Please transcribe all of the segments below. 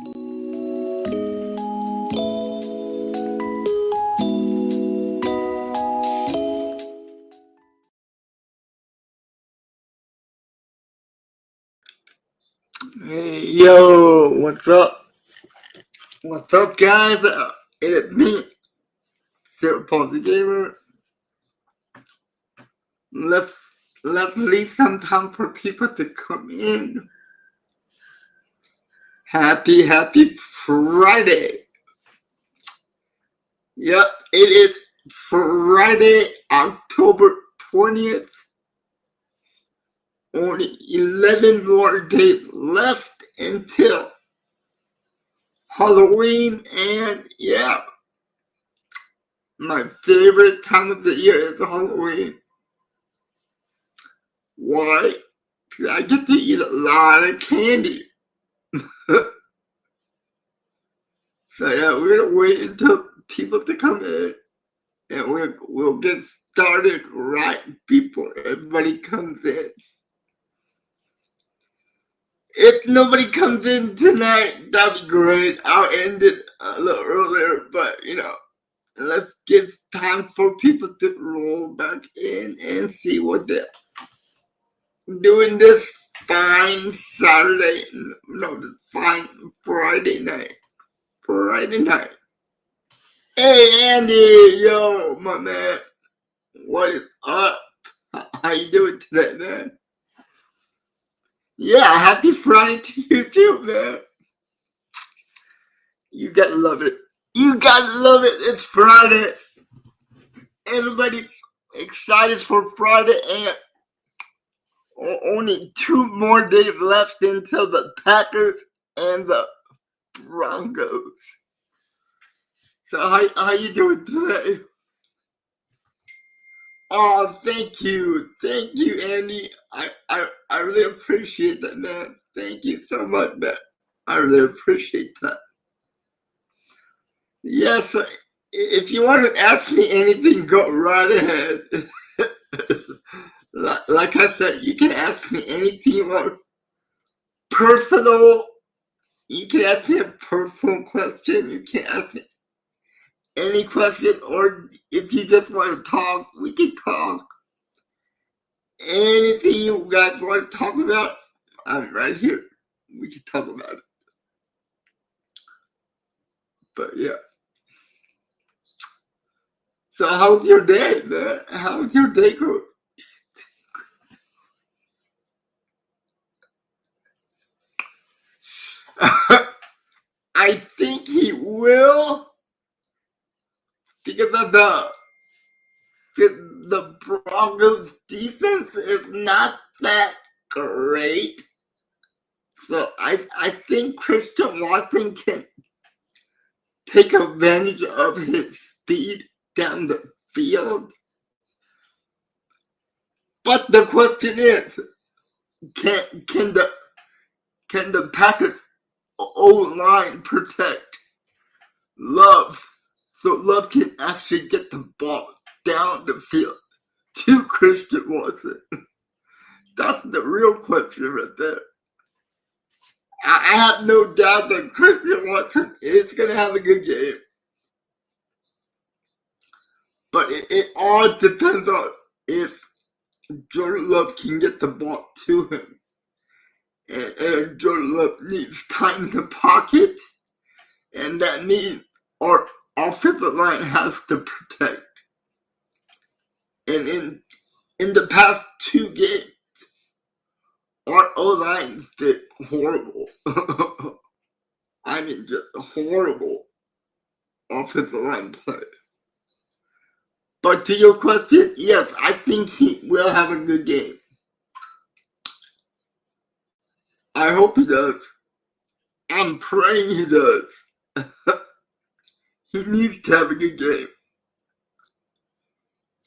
Hey, yo, what's up? What's up, guys? It's me, Cerebral Palsy Gamer. Let's leave some time for people to come in. Happy Friday. Yep, it is Friday, October 20th. Only 11 more days left until Halloween, and yeah, my favorite time of the year is Halloween. Why? Because I get to eat a lot of candy. So yeah, we're gonna wait until people to come in, and we'll get started right before everybody comes in. If nobody comes in tonight, that'd be great. I'll end it a little earlier, but let's give time for people to roll back in and see what they're doing this fine Saturday. No, this fine Friday night. Friday night. Hey Andy, yo, my man, what is up? How you doing today, man? Yeah, happy Friday to you too, man. You gotta love it. You gotta love it. It's Friday. Everybody's excited for Friday, and only 2 more days left until the Packers and the Broncos. So how you doing today? Oh, thank you, Andy. I really appreciate that, man. Thank you so much, man. I really appreciate that. Yes, if you want to ask me anything, go right ahead. Like I said, you can ask me anything you want. Personal, you can ask me a personal question. You can ask me any question, or if you just want to talk, we can talk. Anything you guys want to talk about, I'm right here. We can talk about it. But yeah. So how's your day, man? How's your day going? I think he will, because of the Broncos defense is not that great. So I think Christian Watson can take advantage of his speed down the field. But the question is, can the Packers O-line protect Love, so Love can actually get the ball down the field to Christian Watson? That's the real question right there. I have no doubt that Christian Watson is going to have a good game. But it all depends on if Jordan Love can get the ball to him. And Jordan Love needs time in the pocket. And that means our offensive line has to protect. And in the past 2 games, our O-lines did horrible. I mean, just horrible offensive line play. But to your question, yes, I think he will have a good game. I hope he does. I'm praying he does. He needs to have a good game.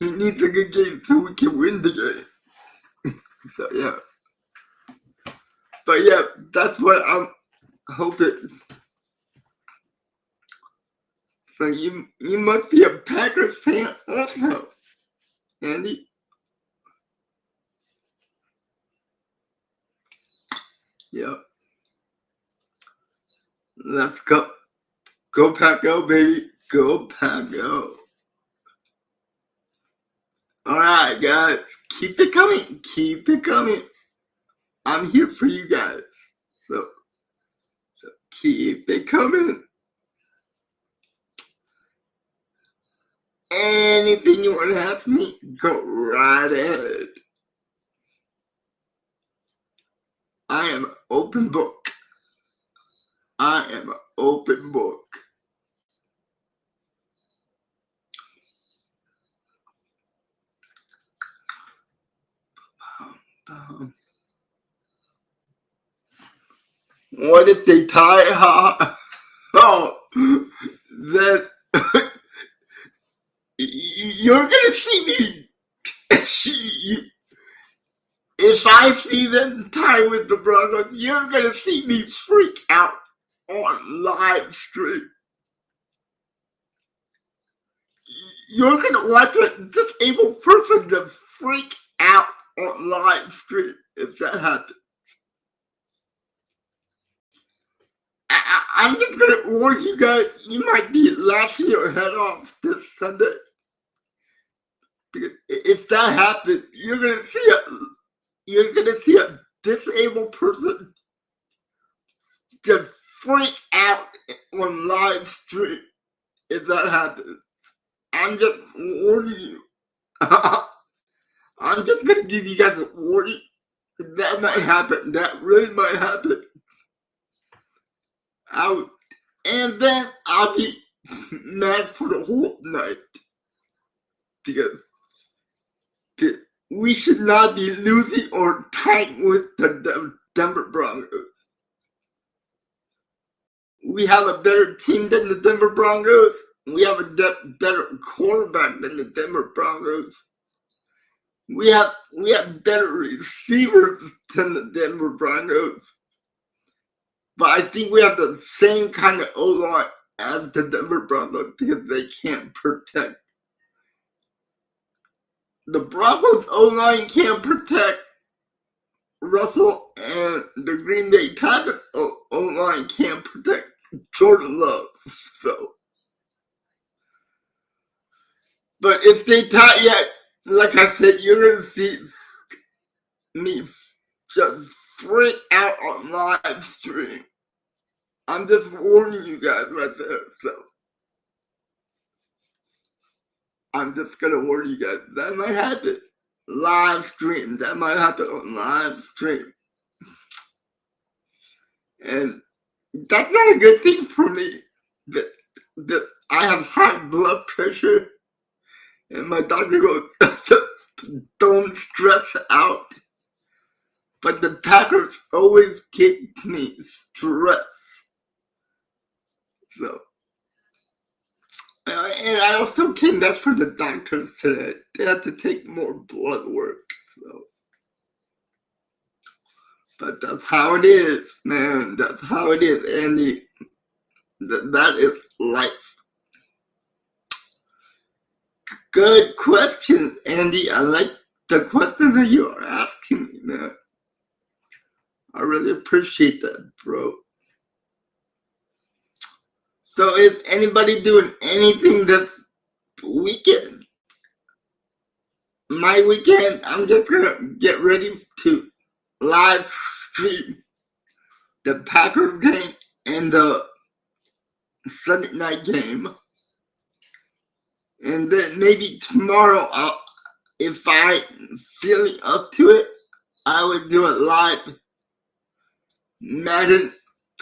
He needs a good game so we can win the game. So yeah. But yeah, that's what I'm hoping. So you must be a Packers fan also, Andy. Yeah. Let's go. Go Pack Go, baby. Go Pack Go. Alright, guys. Keep it coming. Keep it coming. I'm here for you guys. So keep it coming. Anything you want to ask me, go right ahead. I am an open book. I am an open book. What if they tie ha? Oh, then you're gonna see me. If I see them tie with the Broncos, you're gonna see me freak out on live stream. You're gonna watch a disabled person just freak out on live stream if that happens. I'm just gonna warn you guys, you might be laughing your head off this Sunday. Because if that happens, you're gonna see a disabled person just freak out on live stream if that happens. I'm just warning you. I'm just gonna give you guys a warning. That might happen. That really might happen. And then I'll be mad for the whole night. Because we should not be losing or tying with the Denver Broncos. We have a better team than the Denver Broncos. We have a better quarterback than the Denver Broncos. We have better receivers than the Denver Broncos. But I think we have the same kind of O-line as the Denver Broncos because they can't protect. The Broncos O-line can't protect Russell, and the Green Bay Packers O-line can't protect Jordan Love. So, but if they tie, like I said, you're gonna see me just freak out on live stream. I'm just warning you guys right there. So I'm just gonna warn you guys. That might happen. Live stream. That might happen on live stream. And that's not a good thing for me. That I have high blood pressure. And my doctor goes, don't stress out. But the Packers always give me stress. So, and I also came back for the doctors today. They had to take more blood work. So, but that's how it is, man. That's how it is, Andy. That is life. Good question, Andy. I like the question that you are asking me, man. I really appreciate that, bro. So is anybody doing anything this weekend? My weekend, I'm just gonna get ready to live stream the Packers game and the Sunday night game. And then maybe tomorrow, if I'm feeling up to it, I would do a live Madden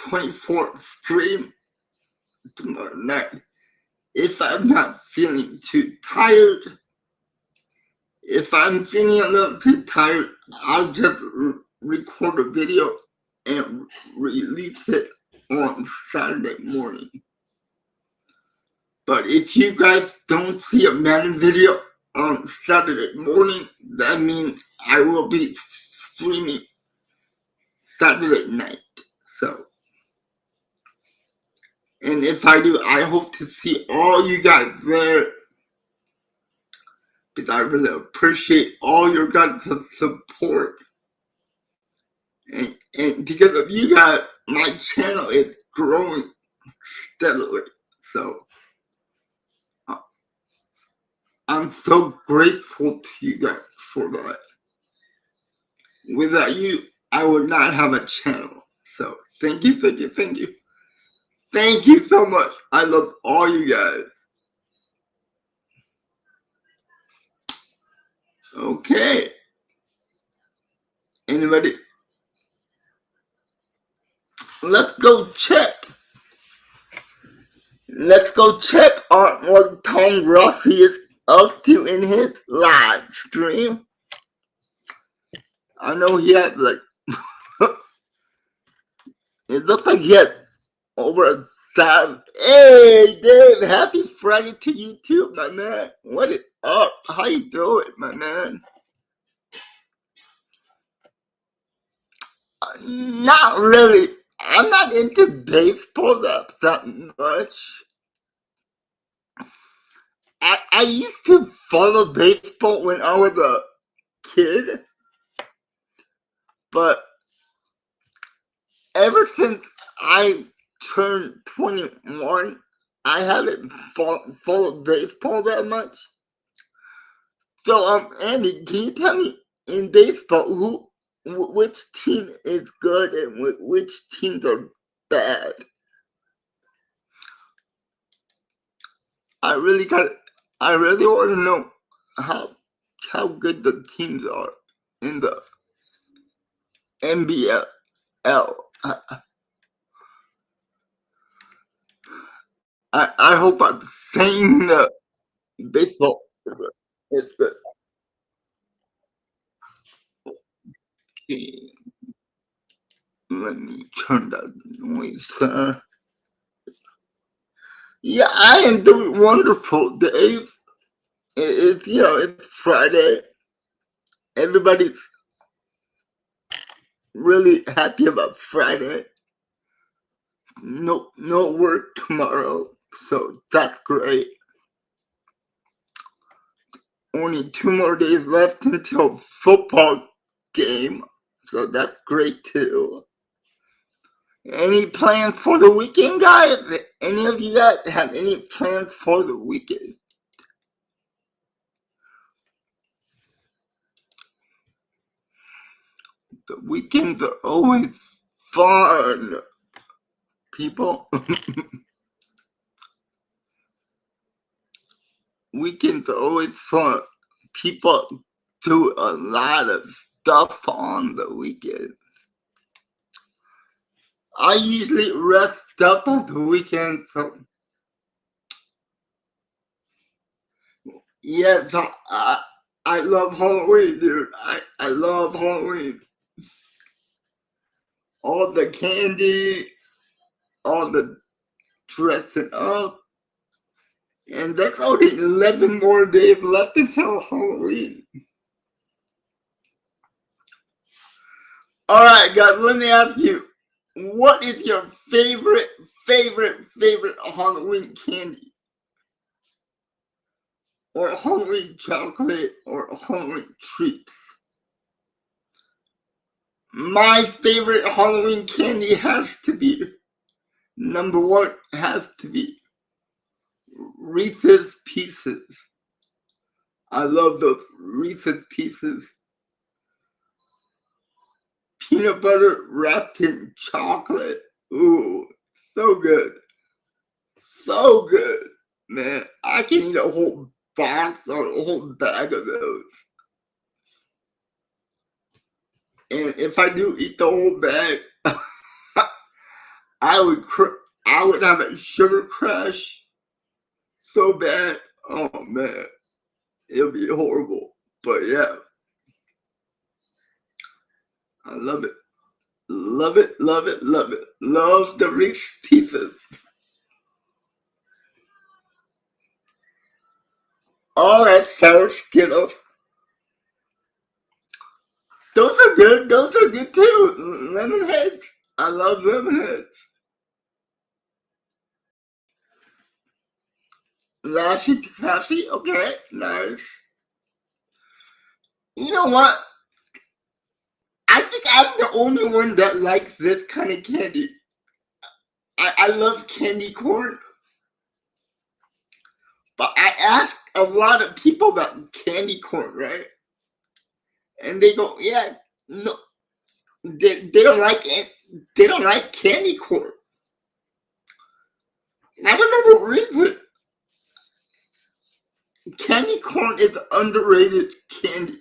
24 stream tomorrow night. If I'm not feeling too tired, if I'm feeling a little too tired, I'll just record a video and release it on Saturday morning. But if you guys don't see a Madden video on Saturday morning, that means I will be streaming Saturday night. So, and if I do, I hope to see all you guys there. Because I really appreciate all your guys' support. And because of you guys, my channel is growing steadily. So I'm so grateful to you guys for that. Without you, I would not have a channel. So thank you, thank you, thank you. Thank you so much. I love all you guys. Okay. Anybody? Let's go check. Let's go check on what Tom Rossi is up to in his live stream. I know he had like, it looks like he had over 1,000. Hey, Dave, happy Friday to you too, my man. What is up? How you doing, my man? Not really. I'm not into baseball that much. I used to follow baseball when I was a kid, but ever since I turned 21, I haven't followed baseball that much. So, Andy, can you tell me in baseball which team is good and which teams are bad? I really want to know how good the teams are in the NBL. I hope I'm saying the baseball is good. Okay. Let me turn that noise down. Yeah, I am doing wonderful, Dave. It's it's Friday. Everybody's really happy about Friday. No work tomorrow, so that's great. Only 2 more days left until football game, so that's great too. Any plans for the weekend, guys? Any of you guys have any plans for the weekend? The weekends are always fun, people. Weekends are always fun. People do a lot of stuff on the weekend. I usually rest up on the weekend, so yes, I love Halloween, dude. I love Halloween. All the candy, all the dressing up, and there's only 11 more days left until Halloween. All right, guys, let me ask you, what is your favorite Halloween candy? Or Halloween chocolate or Halloween treats? My favorite Halloween candy has to be, number one, has to be Reese's Pieces. I love those Reese's Pieces. Peanut butter wrapped in chocolate. Ooh, so good. So good, man. I can eat a whole box or a whole bag of those. And if I do eat the whole bag, I would have a sugar crash so bad. Oh man, it'll be horrible. But yeah, I love it. Love it, love it, love it. Love the Reese Pieces. All that sour Skittles. Those are good. Those are good too. Lemon heads. I love lemon heads. Lassie Taffy. Okay, nice. You know what? I think think I'm the only one that likes this kind of candy. I love candy corn, but I asked a lot of people about candy corn, right? And they go, yeah, no, they don't like it. They don't like candy corn. I don't know the reason. Candy corn is underrated candy.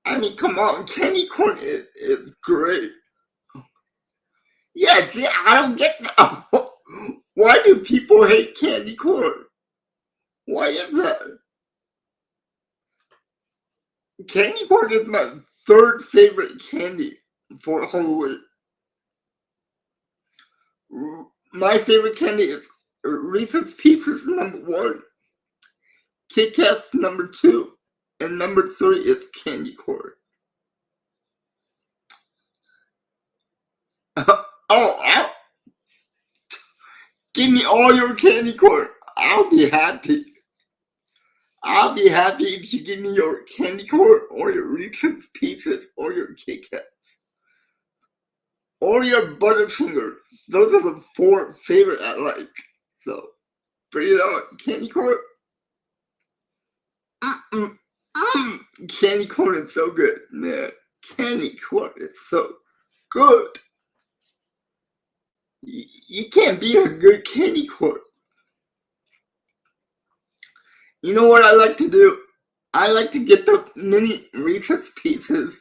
I mean, come on, candy corn is great. Yeah, see, I don't get that. Why do people hate candy corn? Why is that? Candy corn is my third favorite candy for Halloween. My favorite candy is Reese's Pieces #1, Kit Kat's #2, and #3 is candy corn. Oh, give me all your candy corn. I'll be happy. I'll be happy if you give me your candy corn or your Reese's Pieces or your Kit Kat. Or your Butterfinger. Those are the 4 favorite I like. So, bring it on. Candy corn. Candy corn is so good, man. Candy corn is so good. You can't beat a good candy corn. You know what I like to do? I like to get the mini Reese's Pieces,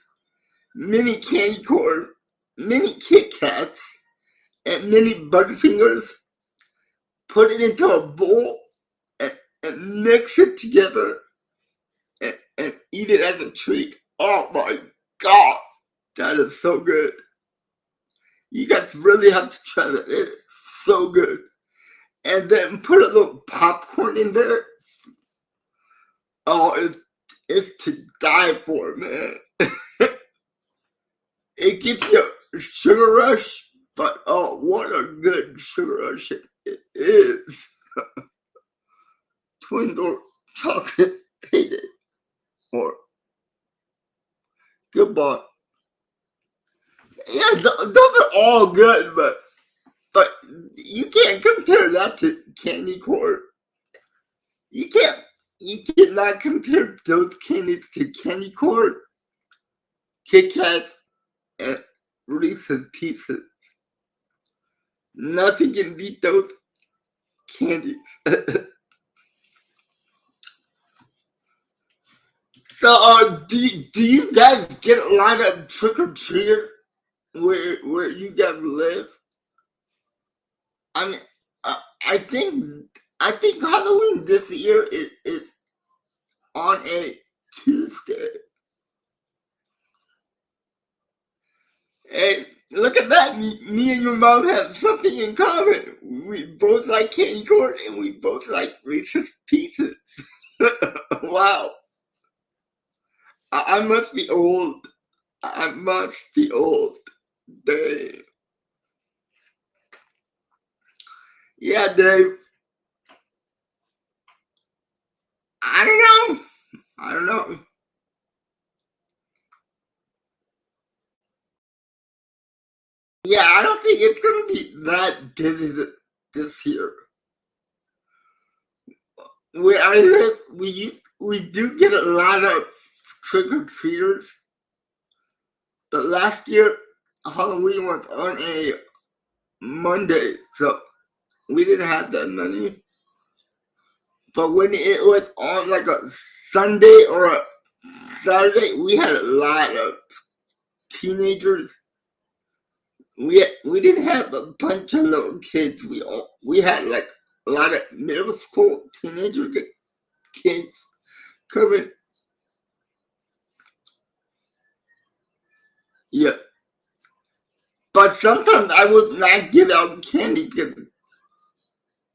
mini candy corn, mini Kit Kats, and mini Butterfingers, put it into a bowl, and mix it together, and eat it as a treat. Oh my god, that is so good. You guys really have to try that. It's so good. And then put a little popcorn in there. Oh, it's to die for, man. It gives you a sugar rush, but oh, what a good sugar rush it is. Twin Door Chocolate Payday. Or goodbye. Yeah, those are all good, but you can't compare that to candy corn. You cannot compare those candies to candy corn, Kit Kats, and Reese's Pieces. Nothing can beat those candies. So, do you guys get a lot of trick or treaters where you guys live? I mean, I think Halloween this year is on a Tuesday. Hey, look at that! Me and your mom have something in common. We both like candy corn and we both like Reese's Pieces. Wow, I must be old. I must be old. Dave. Yeah, Dave. I don't know. I don't know. Yeah, I don't think it's gonna be that busy this year. Where I live, we do get a lot of trick or treaters. But last year, Halloween was on a Monday, so we didn't have that many. But when it was on like a Sunday or a Saturday, we had a lot of teenagers. We didn't have a bunch of little kids. We had like a lot of middle school teenager kids coming. Yeah, but sometimes I would not give out candy because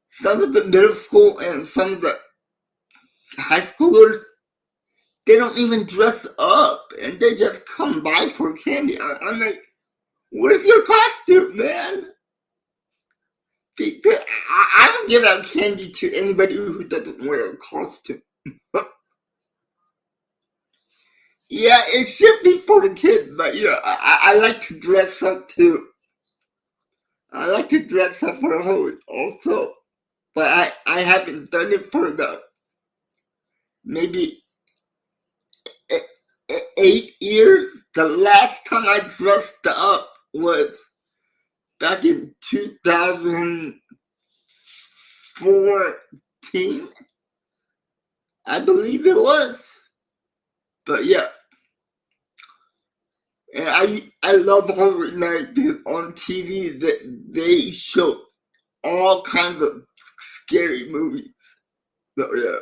some of the middle school and some of the high schoolers, they don't even dress up and they just come by for candy. I'm like, where's your costume, man? Because I don't give out candy to anybody who doesn't wear a costume. Yeah, it should be for the kids, but I like to dress up too. I like to dress up for Halloween also, but I haven't done it for about maybe 8 years. The last time I dressed up was back in 2014, I believe it was. But yeah, and I love Halloween night because on TV that they show all kinds of scary movies. So yeah.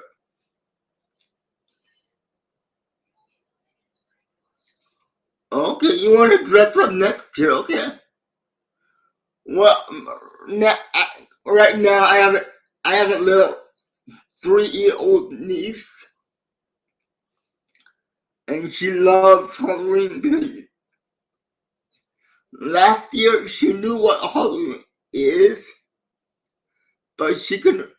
Okay, you want to dress up next year? Okay. Well, now, right now I have a little 3-year-old niece, and she loves Halloween because last year she knew what Halloween is, but she could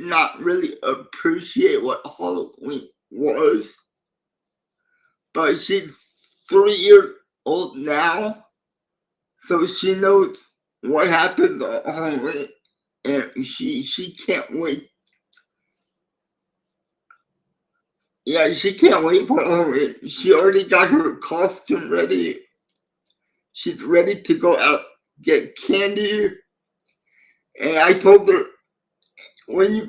not really appreciate what Halloween was. But she's 3 years old now, so she knows what happens on Halloween, and she can't wait. Yeah, she can't wait for Halloween. She already got her costume ready. She's ready to go out get candy. And I told her when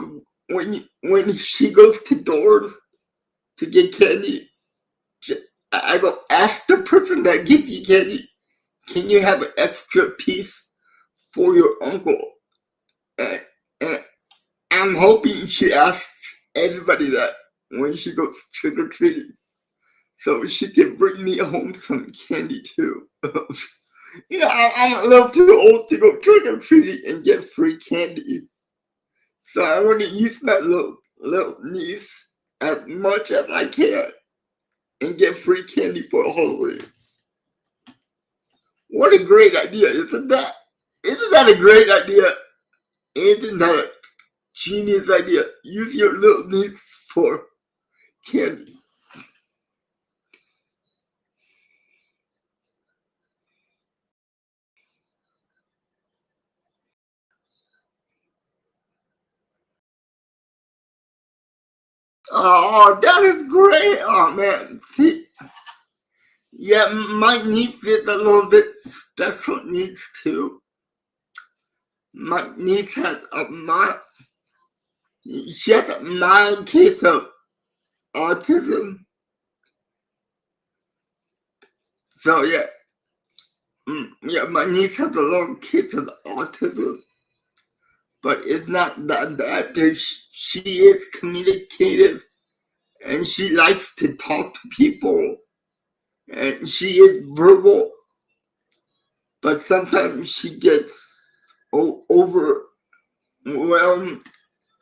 she goes to doors to get candy, I go ask the person that gives you candy, can you have an extra piece for your uncle? And, and I'm hoping she asks everybody that when she goes trick or treating, so she can bring me home some candy too. I'm a little too old to go trick or treating and get free candy. So I want to use my little niece as much as I can and get free candy for Halloween. What a great idea, isn't that? Isn't that a great idea? Isn't that a genius idea? Use your little niece for candy. Oh, that is great. Oh man. See, yeah, my niece is a little bit special needs too. My niece has she has a mild case of autism. So yeah, yeah, my niece has a little case of autism, but it's not that bad. She is communicative and she likes to talk to people and she is verbal, but sometimes she gets overwhelmed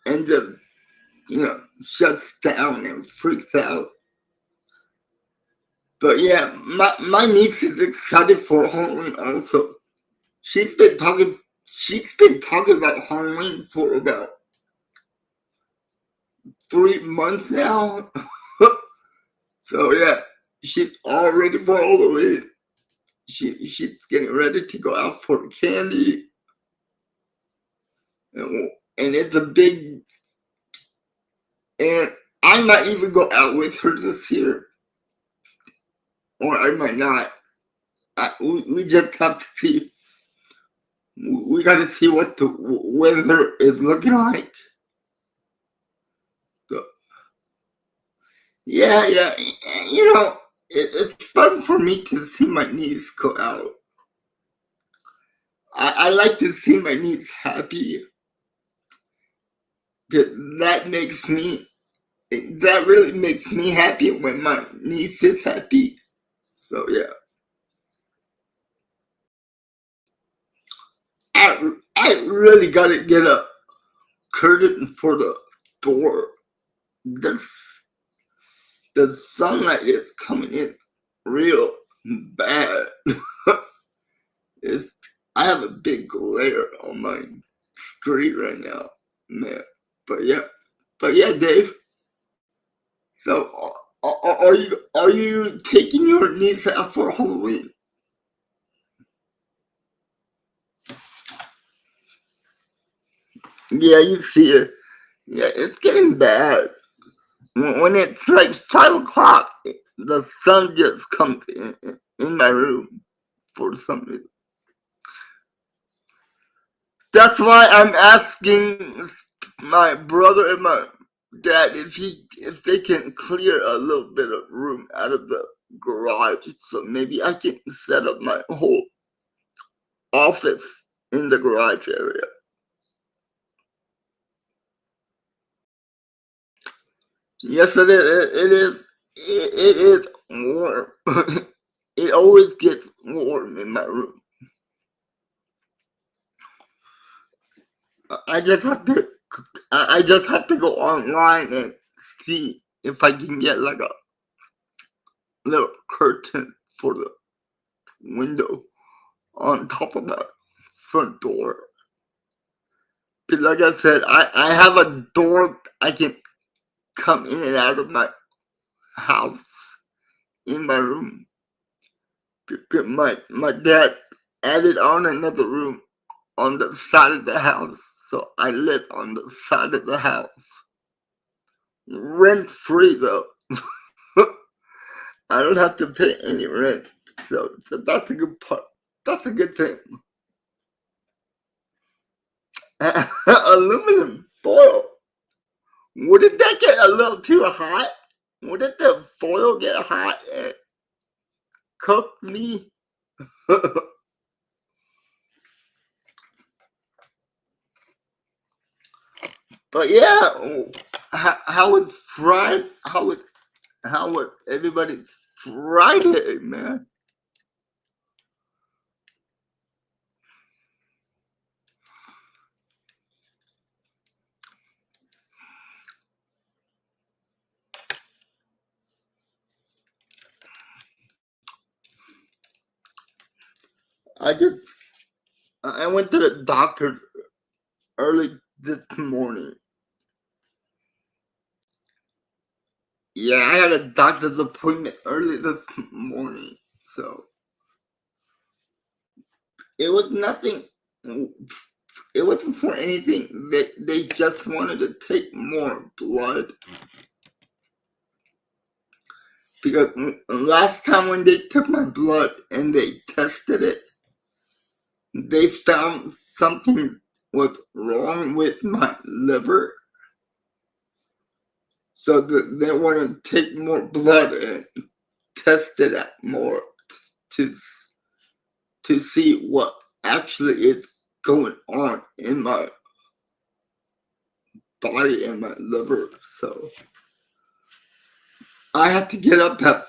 and just shuts down and freaks out. But yeah, my niece is excited for Halloween also. She's been talking about Halloween for about 3 months now. So yeah, she's all ready for Halloween. She's getting ready to go out for candy. And it's a big, and I might even go out with her this year. Or I might not. We just have to see. We got to see what the weather is looking like. So, yeah, it's fun for me to see my niece go out. I like to see my niece happy. That makes me, that really makes me happy when my niece is happy. So yeah, I really gotta get a curtain for the door. The, the sunlight is coming in real bad. It's, I have a big glare on my screen right now, man. But yeah, Dave. So Are you taking your niece out for Halloween? Yeah, you see it. Yeah, it's getting bad. When it's like 5 o'clock, the sun just comes in my room for some reason. That's why I'm asking my brother and my dad if they can clear a little bit of room out of the garage, so maybe I can set up my whole office in the garage area. Yes, it is. It is warm. It always gets warm in my room. I just have to. I just have to go online and see if I can get like a little curtain for the window on top of the front door. Because like I said, I have a door I can come in and out of my house in my room. My dad added on another room on the side of the house, so I live on the side of the house. Rent free though. I don't have to pay any rent. So that's a good part. That's a good thing. Aluminum foil. Wouldn't that get a little too hot? Wouldn't the foil get hot and cook me? But yeah, how was Friday? How was everybody's Friday, man? I just I went to the doctor early this morning. Yeah, I had a doctor's appointment early this morning, so it was nothing. It wasn't for anything. They just wanted to take more blood because last time when they took my blood and they tested it, they found something was wrong with my liver. So they want to take more blood and test it out more to see what actually is going on in my body and my liver. So I had to get up at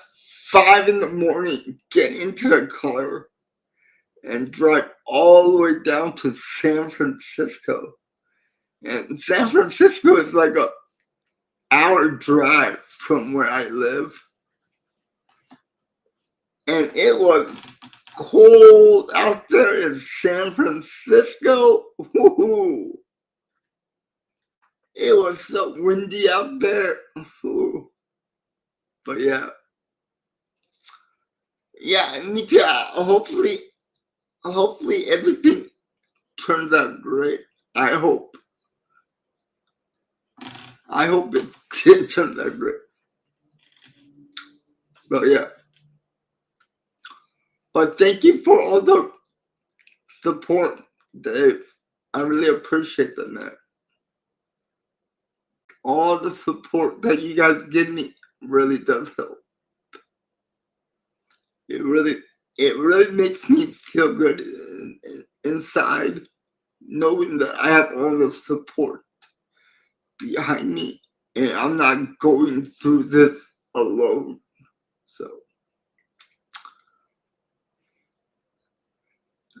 5 in the morning, get into the car, and drive all the way down to San Francisco. And San Francisco is like a hour drive from where I live. And it was cold out there in San Francisco. Woo-hoo. It was so windy out there. Woo. But yeah. Yeah, me too. Hopefully everything turns out great. I hope it turns out great. But yeah. But thank you for all the support, Dave. I really appreciate that, man. All the support that you guys give me really does help. It really makes me feel good inside, knowing that I have all the support behind me, and I'm not going through this alone. So,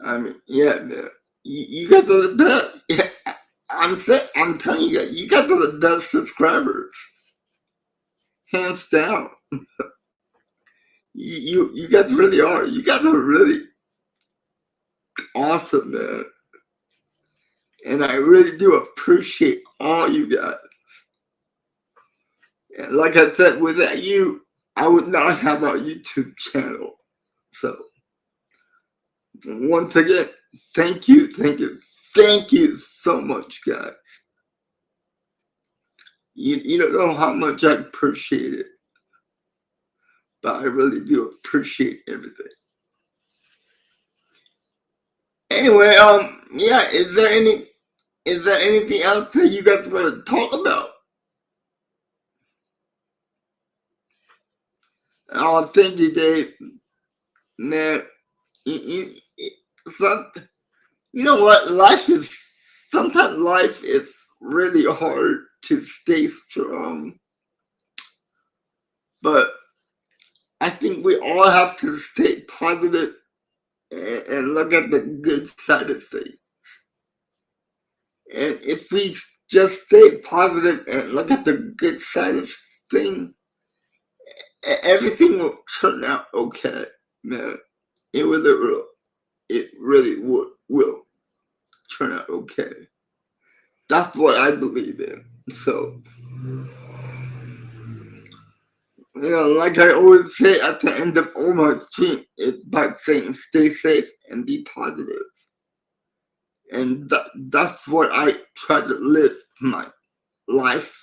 I mean, yeah, man, you guys are the best. Yeah, I'm telling you guys, you guys are the best subscribers, hands down. You guys really are. You guys are really awesome, man. And I really do appreciate all you guys. And like I said, without you, I would not have a YouTube channel. So once again, thank you so much, guys. You don't know how much I appreciate it, but I really do appreciate everything. Anyway, yeah, is there anything else that you guys want to talk about? Oh, thank you, Dave. Man, you know what? Sometimes life is really hard to stay strong. But I think we all have to stay positive and look at the good side of things. And if we just stay positive and look at the good side of things, everything will turn out okay, man. It really will turn out okay. That's what I believe in. So, like I always say at the end of all my streams, it's by saying stay safe and be positive. And that's what I try to live my life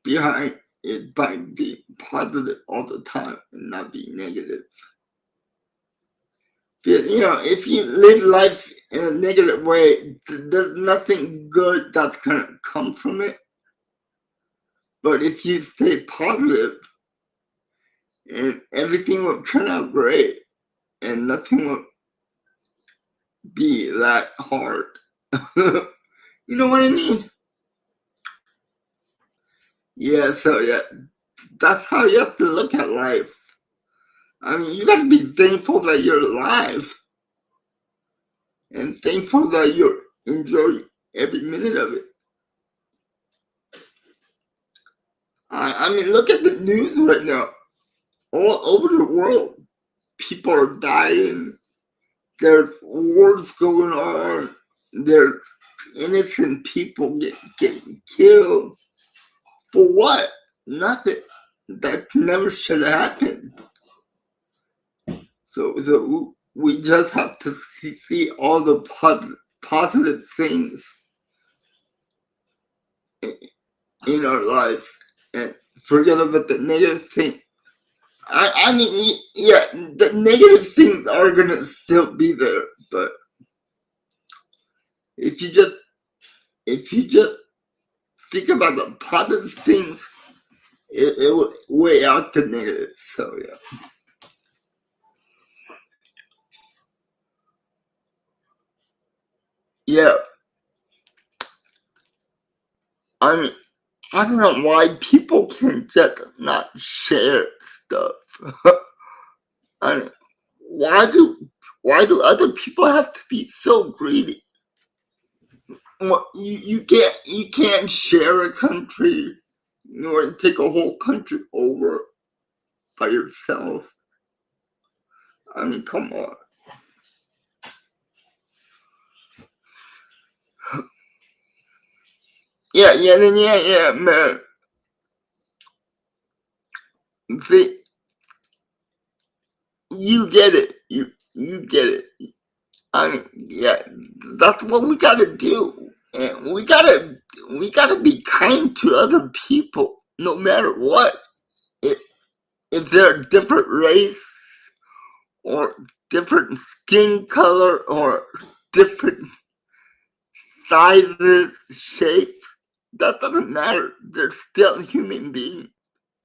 behind it, by being positive all the time and not being negative. But, if you live life in a negative way, there's nothing good that's gonna come from it. But if you stay positive, and everything will turn out great, and nothing will be that hard. You know what I mean? Yeah, so yeah, that's how you have to look at life. I mean, you gotta be thankful that you're alive, and thankful that you enjoy every minute of it. I mean, look at the news right now. All over the world, people are dying. There's wars going on. There's innocent people getting killed. For what? Nothing. That never should have happened. So we just have to see all the positive things in our lives and forget about the negative things. I mean, yeah, the negative things are gonna still be there, but if you just think about the positive things, it will weigh out the negative. So yeah. Yeah. I mean, I don't know why people can just not share stuff. I mean, why do other people have to be so greedy? Well, you can't share a country, or take a whole country over by yourself. I mean, come on. Yeah, man. See, you get it. You get it. I mean, yeah, that's what we gotta do, and we gotta be kind to other people, no matter what. If they're a different race, or different skin color, or different sizes, shapes, that doesn't matter. They're still human beings,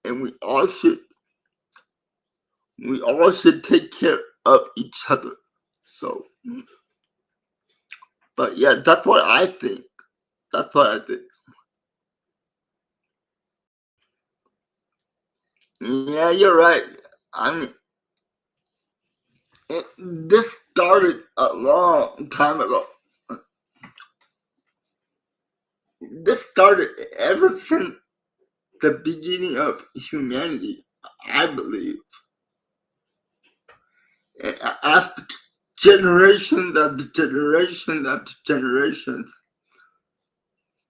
and we all should take care of each other. So, but yeah, that's what I think. That's what I think. Yeah, you're right. I mean, this started a long time ago. This started ever since the beginning of humanity, I believe. And after generations after generations after generations,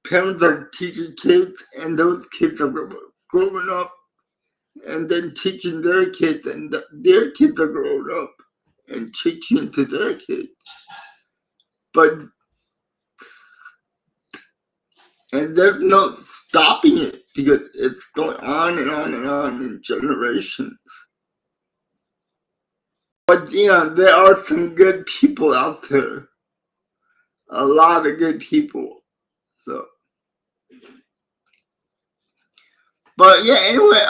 parents are teaching kids, and those kids are growing up and then teaching their kids, and their kids are growing up and teaching to their kids. And there's no stopping it because it's going on and on and on in generations. But there are some good people out there. A lot of good people. So, but yeah, anyway,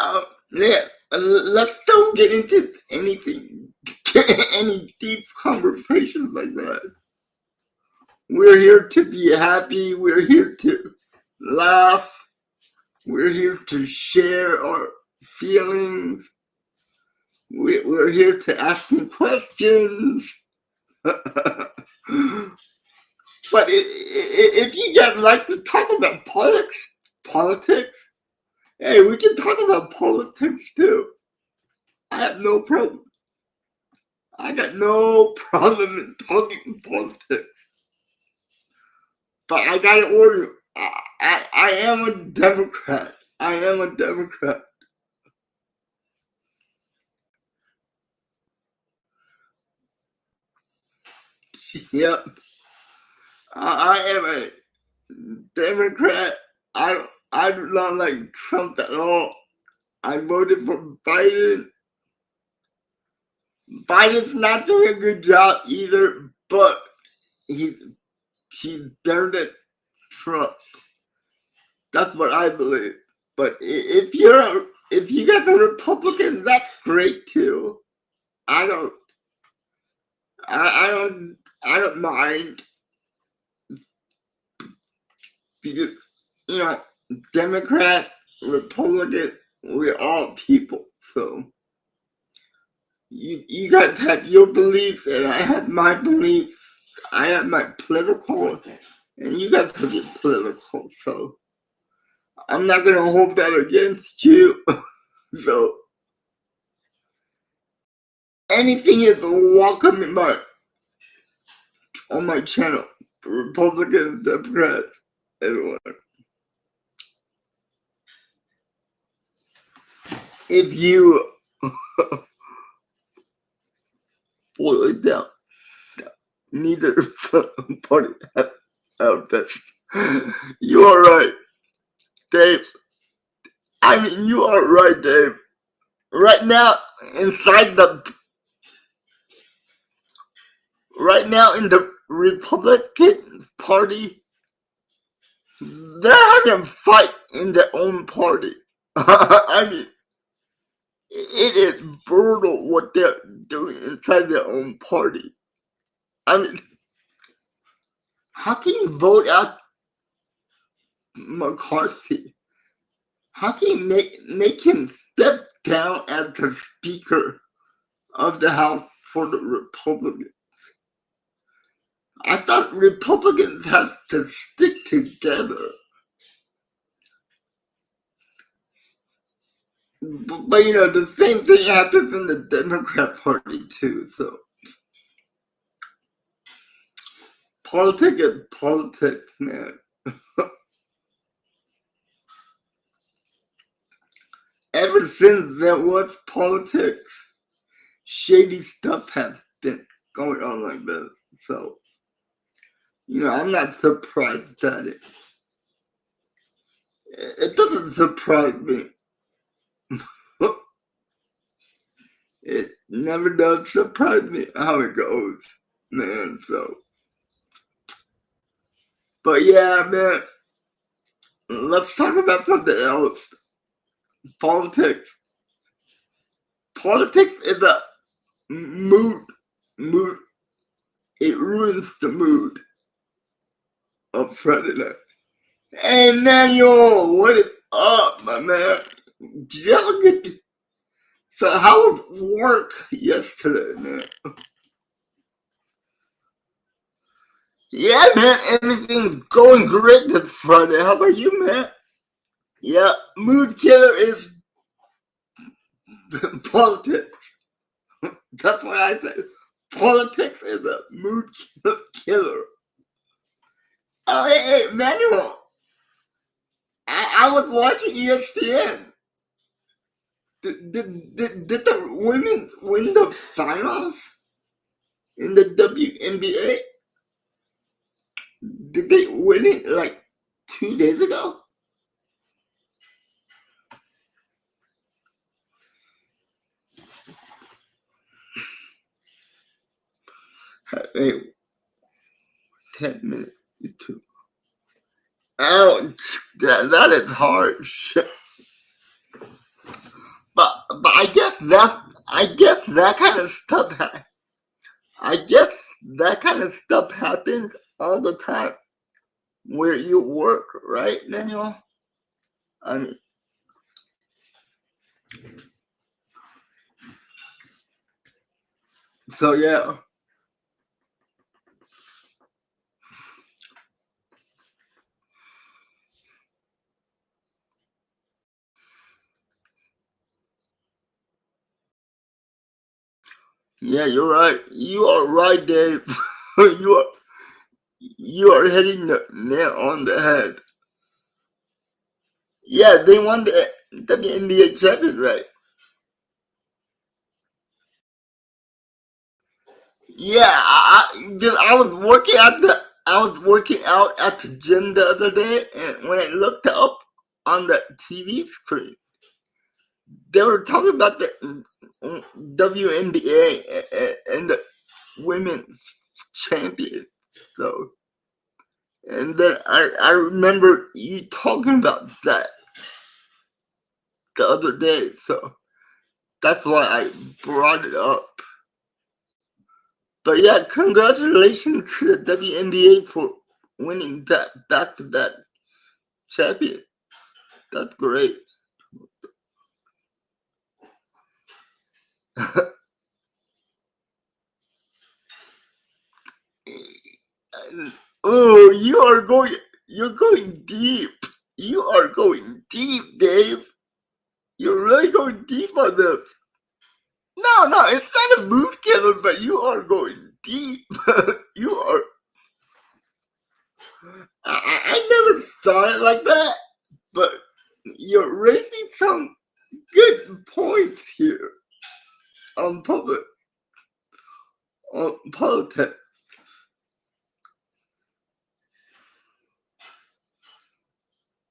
let's don't get into anything, any deep conversations like that. We're here to be happy. We're here to laugh. We're here to share our feelings. We're here to ask me questions. But if you guys like to talk about politics, hey, we can talk about politics too. I have no problem. I got no problem in talking politics. But I gotta order. I am a Democrat. I am a Democrat. Yep. I am a Democrat. I do not like Trump at all. I voted for Biden. Biden's not doing a good job either, but he's better than Trump. That's what I believe. But if you got the Republicans, that's great too. I don't mind because Democrat, Republican, we're all people. So you guys have your beliefs and I have my beliefs. I have my political and you guys have your political. So I'm not gonna hold that against you. So anything is welcome on my channel. Republicans, Democrats, everyone. If you boil it down, neither party has our best. You are right, Dave. I mean, you are right, Dave. Right now, in the Republican Party, they're having a fight in their own party. I mean, it is brutal what they're doing inside their own party. I mean, how can you vote out McCarthy? How can you make him step down as the Speaker of the House for the Republicans? I thought Republicans have to stick together. But the same thing happens in the Democrat Party too, so. Politics is politics, man. Ever since there was politics, shady stuff has been going on like this. So, I'm not surprised at it. It doesn't surprise me. It never does surprise me how it goes, man. So, but yeah, man, let's talk about something else. Politics. Politics is a mood. It ruins the mood of Friday night. Hey, Manuel, what is up, my man? Did you have a good? So, how was work yesterday, man? Yeah, man, everything's going great this Friday. How about you, man? Yeah, mood killer is politics. That's what I say. Politics is a mood killer. Oh, hey, Manuel. I was watching ESPN. did the women win the finals in the WNBA? Did they win it like 2 days ago? Hey, 10 minutes. Ouch! That is harsh. But I guess that kind of stuff. I guess that kind of stuff happens all the time where you work, right, Daniel? I mean, so yeah. Yeah, you're right. You are right, Dave. you are hitting the nail on the head. Yeah, they won the WNBA champion, right? Yeah, I was working out at the gym the other day, and when I looked up on the TV screen, they were talking about the WNBA and the women's champion. So, and then I remember you talking about that the other day, so that's why I brought it up. But yeah, congratulations to the WNBA for winning that back-to-back champion. That's great. Oh, you're going deep. You are going deep, Dave. You're really going deep on this. No, it's not a mood killer, but you are going deep. you are. I never saw it like that, but you're raising some good points here on politics.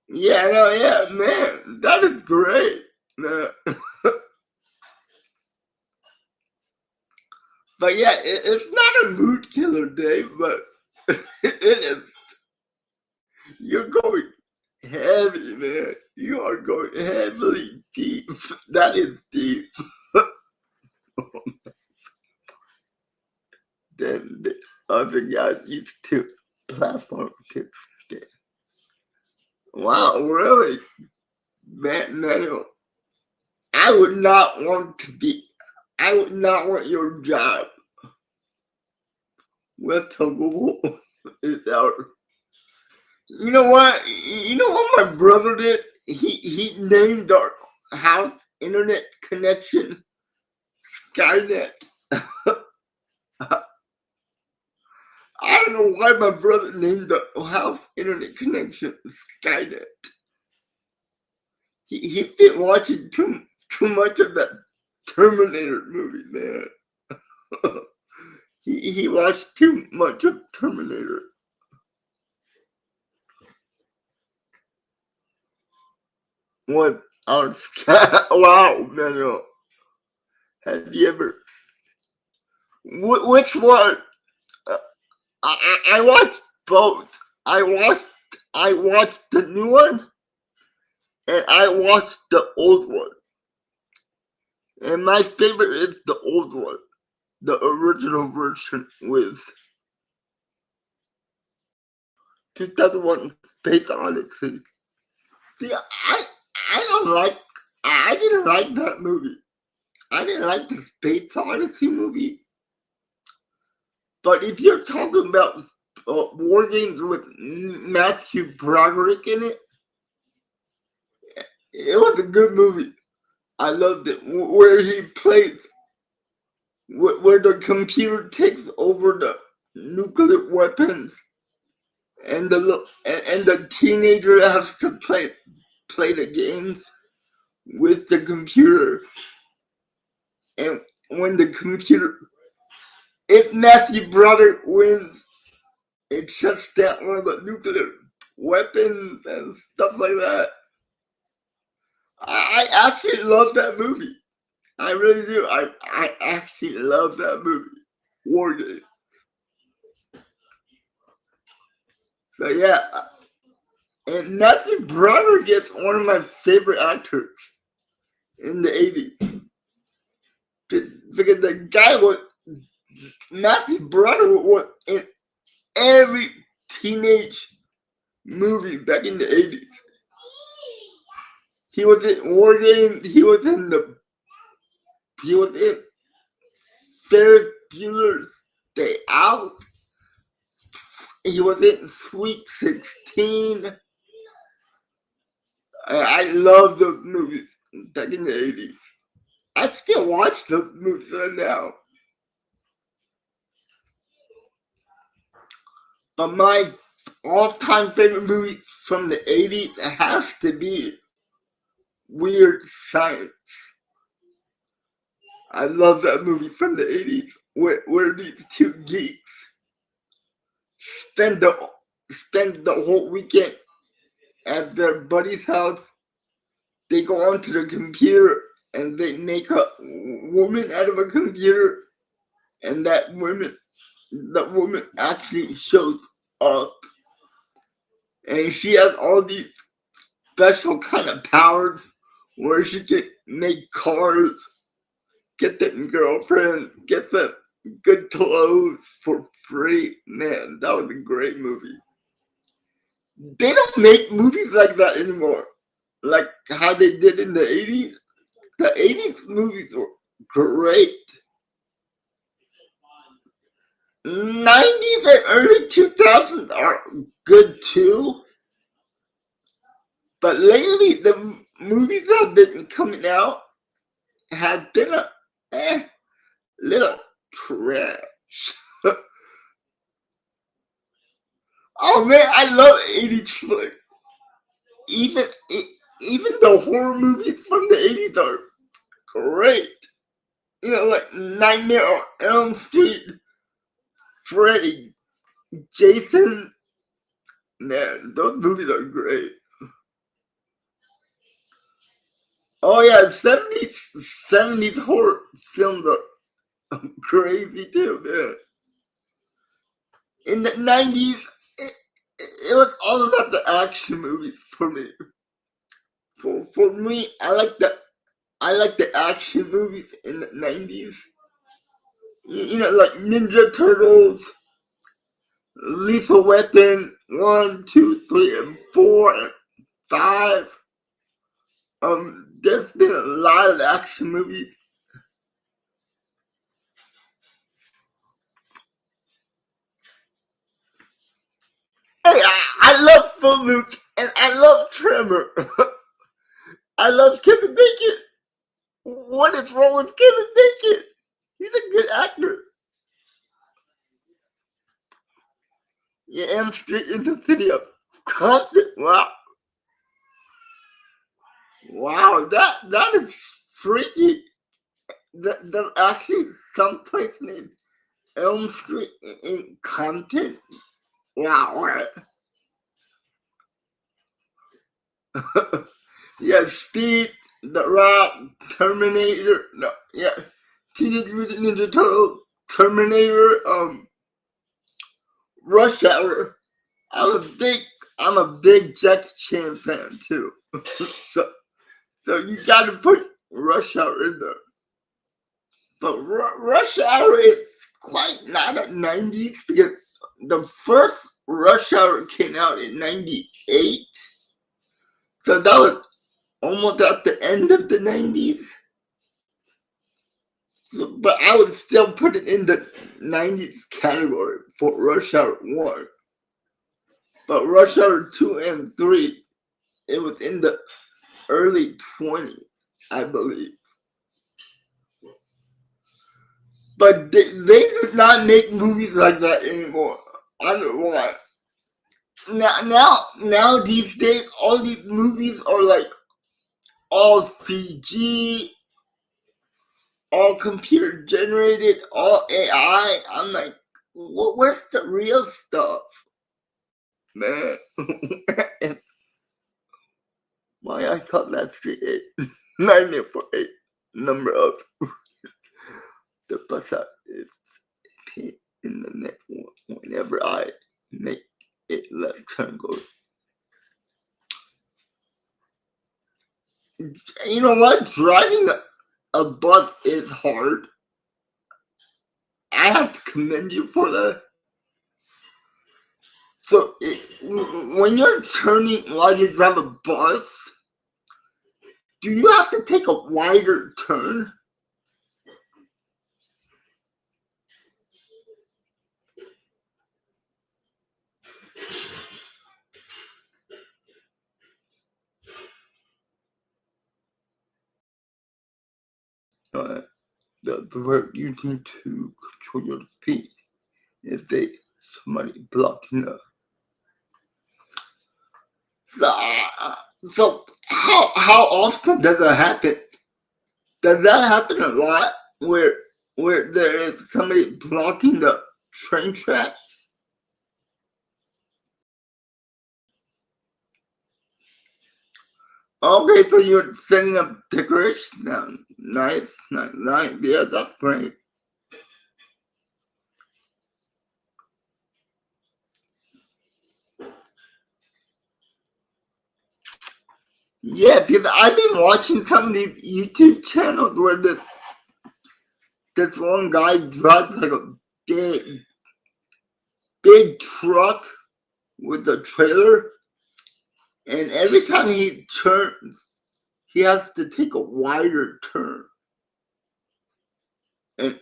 Yeah, no, yeah, man, that is great. But yeah, it's not a mood killer, Dave, but it is. You're going heavy, man. You are going heavily deep. That is deep. Then the other guy used to platform tips. Wow, really? Man, I would not want your job with Google is our. You know what? You know what my brother did? He named our house internet connection Skynet. I don't know why my brother named the house internet connection Skynet. He's been watching too much of that Terminator movie, man. he watched too much of Terminator. What? Wow, man. Have you ever? Which one? I watched both. I watched the new one, and I watched the old one. And my favorite is the old one, the original version with 2001 Space Odyssey. See, I didn't like that movie. I didn't like the Space Odyssey movie. But if you're talking about war games with Matthew Broderick in it, it was a good movie. I loved it. Where he plays, where the computer takes over the nuclear weapons, and the teenager has to play the games with the computer. And when the computer, if Matthew Broderick wins, it shuts down all the nuclear weapons and stuff like that. I actually love that movie. I really do. I actually love that movie, War Games. So yeah, and Matthew Broderick is one of my favorite actors in the 80s. Because the guy was, Matthew Broderick was in every teenage movie back in the 80s. He was in War Games, he was in Ferris Bueller's Day Out, he was in Sweet 16. I love those movies back in the 80s. I still watch those movies right now. But my all-time favorite movie from the 80s has to be Weird Science. I love that movie from the 80s where these two geeks spend the whole weekend at their buddy's house. They go onto the computer and they make a woman out of a computer, and that woman actually shows up, and she has all these special kind of powers where she can make cars, get them girlfriends, get them good clothes for free. Man, that was a great movie. They don't make movies like that anymore, like how they did in the 80s. The 80s movies were great. 90s and early 2000s are good too. But lately, the movies that have been coming out have been a little trash. Oh man, I love 80s flick. Even the horror movies from the 80s are great. You know, like Nightmare on Elm Street, Freddy, Jason. Man, those movies are great. Oh yeah, 70s horror films are crazy too, man. In the 90s, it was all about the action movies for me. For me, I like the action movies in the 90s. You know, like Ninja Turtles, Lethal Weapon 1, 2, 3, and 4, and 5. There's been a lot of action movies. Hey, I love Footloose and I love Tremor. I love Kevin Bacon. What is wrong with Kevin Bacon? He's a good actor. Yeah, and straight into the city of Compton. Wow. Wow, that is freaky. There's actually some place named Elm Street in Compton. Wow. Yeah, Steve, The Rock, Terminator. No, yeah, Teenage Mutant Ninja Turtles, Terminator, Rush Hour. I'm a big Jackie Chan fan too. so you gotta put Rush Hour in there. But Rush Hour is quite not a 90s because the first Rush Hour came out in 98. So that was almost at the end of the 90s. So, but I would still put it in the 90s category for Rush Hour 1. But Rush Hour 2 and 3, it was in the early 20s, I believe. But they do not make movies like that anymore. I don't know why. Now these days, all these movies are like all CG, all computer generated, all AI. I'm like, where's the real stuff, man? Why I thought that's the 948 number of the Passat is pain in the neck whenever I make it left turn go. You know what? Driving a bus is hard. I have to commend you for that. So when you're turning while you drive a bus, do you have to take a wider turn? The word you need to control your feet if they somebody blocking the. So how often does that happen? Does that happen a lot where there is somebody blocking the train track? Okay, so you're setting up decorations now. Nice. Yeah, that's great. Yeah, because I've been watching some of these YouTube channels where this one guy drives like a big truck with a trailer, and every time he turns, he has to take a wider turn. And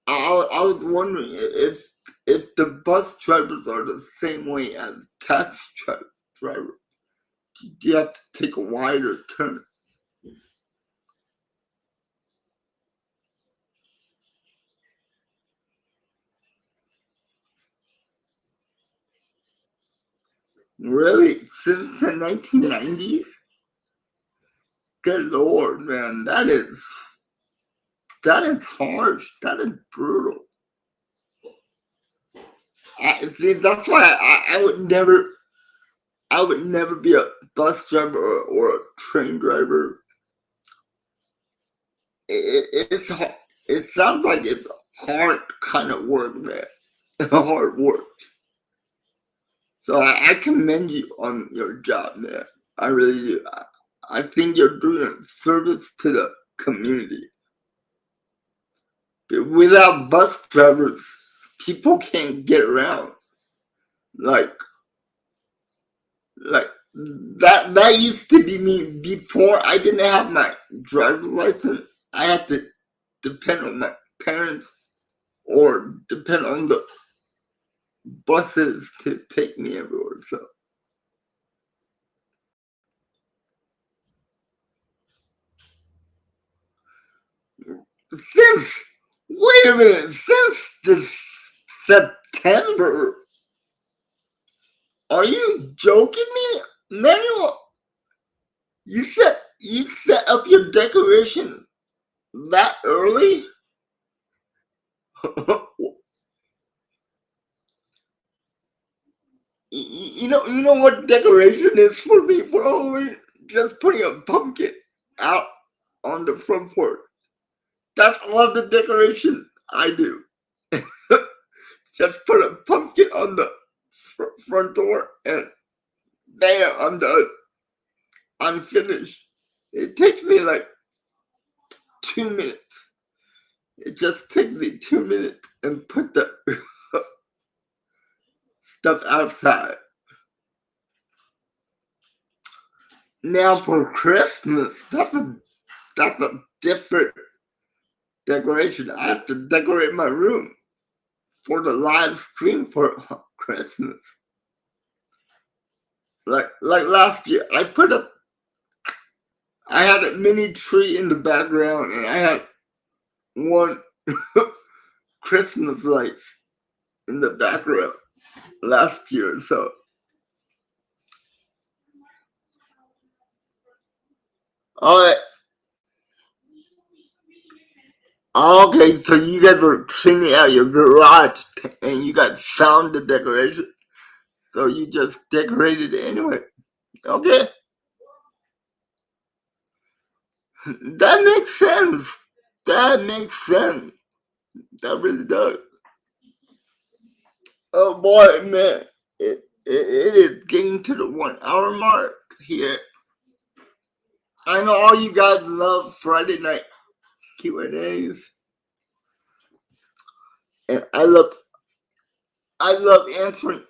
I was wondering if the bus drivers are the same way as taxi drivers. You have to take a wider turn. Really? Since the 1990s? Good Lord, man. That is harsh. That is brutal. See, that's why I would never be a bus driver or a train driver. It sounds like it's hard kind of work, man. Hard work. So I commend you on your job, man. I really do. I think you're doing a service to the community. Without bus drivers, people can't get around. Like that used to be me before I didn't have my driver's license. I had to depend on my parents or depend on the buses to take me everywhere. So since wait a minute, since this September, are you joking me, Manuel? You set up your decoration that early? You know what decoration is for me for Halloween? Just putting a pumpkin out on the front porch. That's all the decoration I do. Just put a pumpkin on the front door and bam, I'm done. I'm finished. It takes me like 2 minutes. It just takes me 2 minutes and put the stuff outside. Now for Christmas, that's a different decoration. I have to decorate my room for the live stream for Christmas. Like last year, I had a mini tree in the background, and I had one Christmas lights in the background last year. So Alright. Okay, so you guys were cleaning out your garage and you got found the decoration. So you just decorated it anyway. Okay. That makes sense. That makes sense. That really does. Oh boy, man. It is getting to the 1 hour mark here. I know all you guys love Friday night Q&As. And I love answering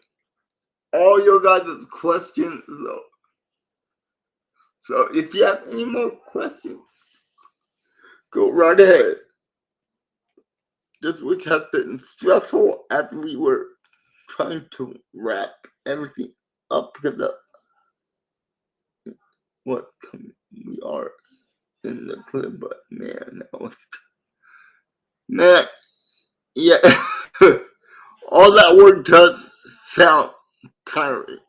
all your guys' questions. So if you have any more questions, go right ahead. This week has been stressful as we were trying to wrap everything up because of what we are in the clip, but man, man, yeah, all that work does sound tiring,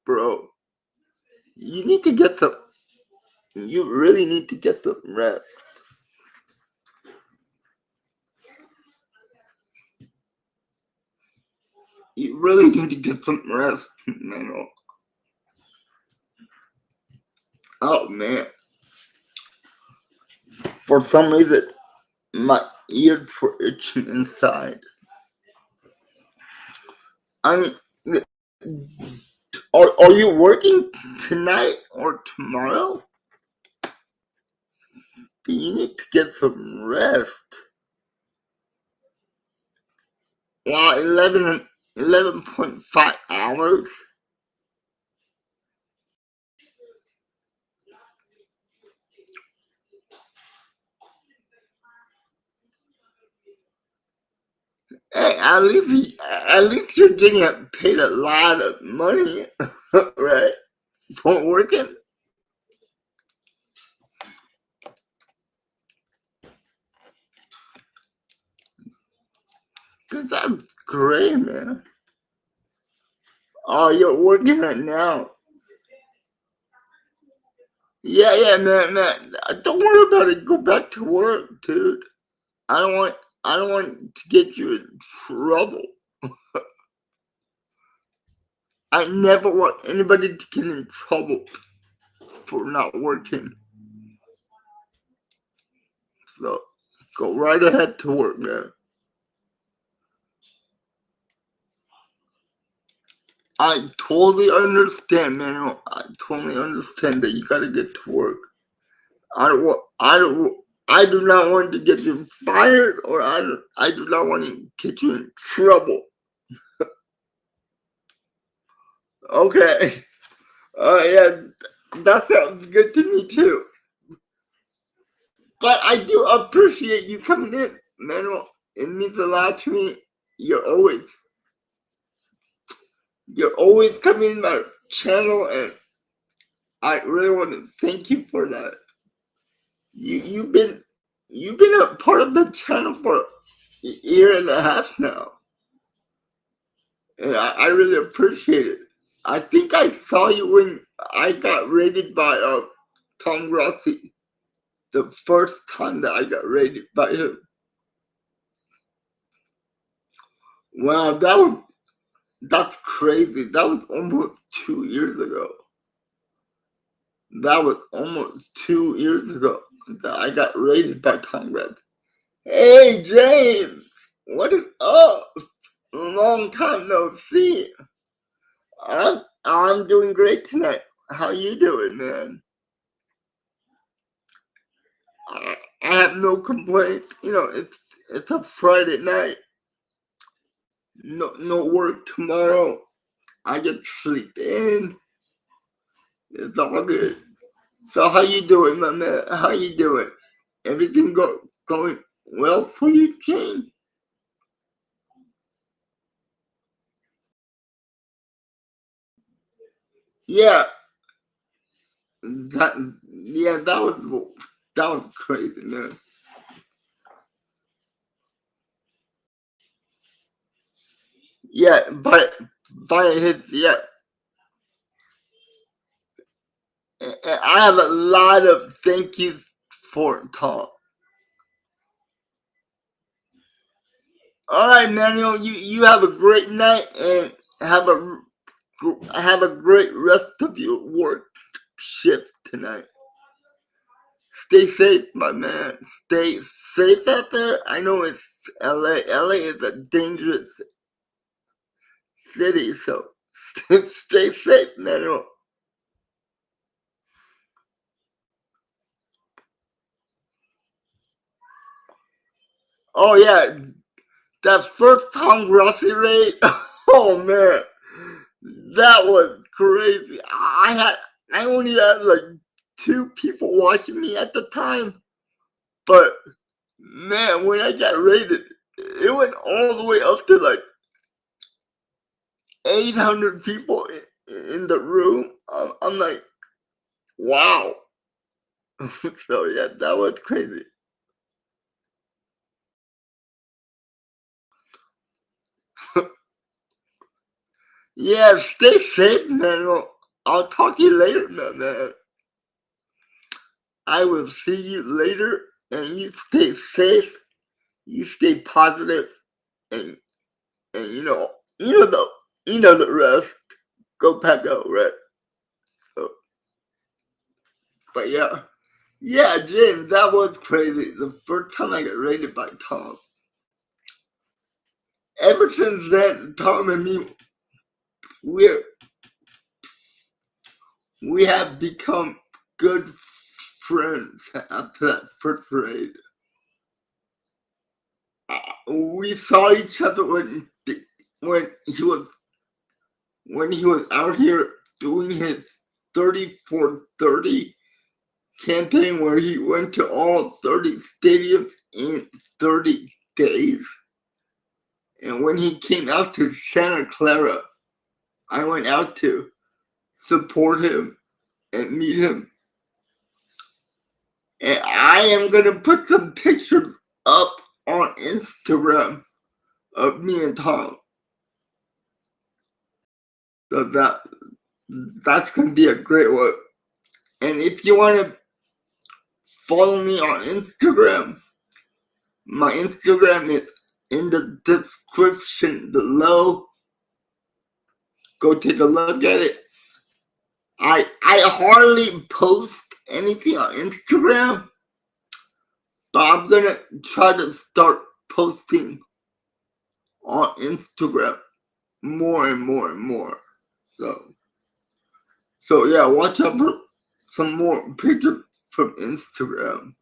bro. You need to get some. You really need to get some rest. You really need to get some rest, man. Oh man, for some reason, my ears were itching inside. I mean, are you working tonight or tomorrow? You need to get some rest. Wow, 11.5 hours? Hey, at least you're getting paid a lot of money, right? For working. That's great, man. Oh, you're working right now. Yeah, man. Don't worry about it. Go back to work, dude. I don't want. I don't want to get you in trouble. I never want anybody to get in trouble for not working. So go right ahead to work, man. I totally understand, man. I totally understand that you gotta get to work. I do not want to get you fired, or I do not want to get you in trouble. Okay. Yeah, that sounds good to me too. But I do appreciate you coming in, Manuel. It means a lot to me. You're always coming in my channel, and I really want to thank you for that. You've been a part of the channel for a year and a half now, and I really appreciate it. I think I saw you when I got rated by Tom Grossi the first time that I got rated by him. Wow, that's crazy. That was almost 2 years ago. That was almost 2 years ago that I got rated by Tom Grossi. Hey James, what is up? Long time no see. I'm doing great tonight. How you doing, man? I have no complaints. You know, it's a Friday night. No work tomorrow. I get to sleep in. It's all good. So how you doing, my man? How you doing? Everything going well for you, James? Yeah, that was crazy, man. Yeah, but his And I have a lot of thank yous for it, Tom. All right, Manuel, you have a great night and have a great rest of your work shift tonight. Stay safe, my man. Stay safe out there. I know it's LA. LA is a dangerous city, so stay safe, Manuel. Oh yeah, that first Tom Rossi raid. Oh man, that was crazy. I only had like 2 people watching me at the time, but man, when I got raided, it went all the way up to like 800 people in the room. I'm like, wow. So yeah, that was crazy. Yeah, stay safe, man. I'll talk to you later, man. I will see you later, and you stay safe. You stay positive, and you know the rest. Go pack out, right? So, but yeah, James, that was crazy. The first time I got raided by Tom. Ever since then, Tom and me, we're we have become good friends after that first raid. We saw each other when he was when he was out here doing his 30 for 30 campaign, where he went to all 30 stadiums in 30 days. And when he came out to Santa Clara, I went out to support him and meet him. And I am going to put some pictures up on Instagram of me and Tom. So that's going to be a great one. And if you want to follow me on Instagram, my Instagram is in the description below. Go take a look at it. I hardly post anything on Instagram, but I'm gonna try to start posting on Instagram more and more and more. So yeah, watch out for some more pictures from Instagram.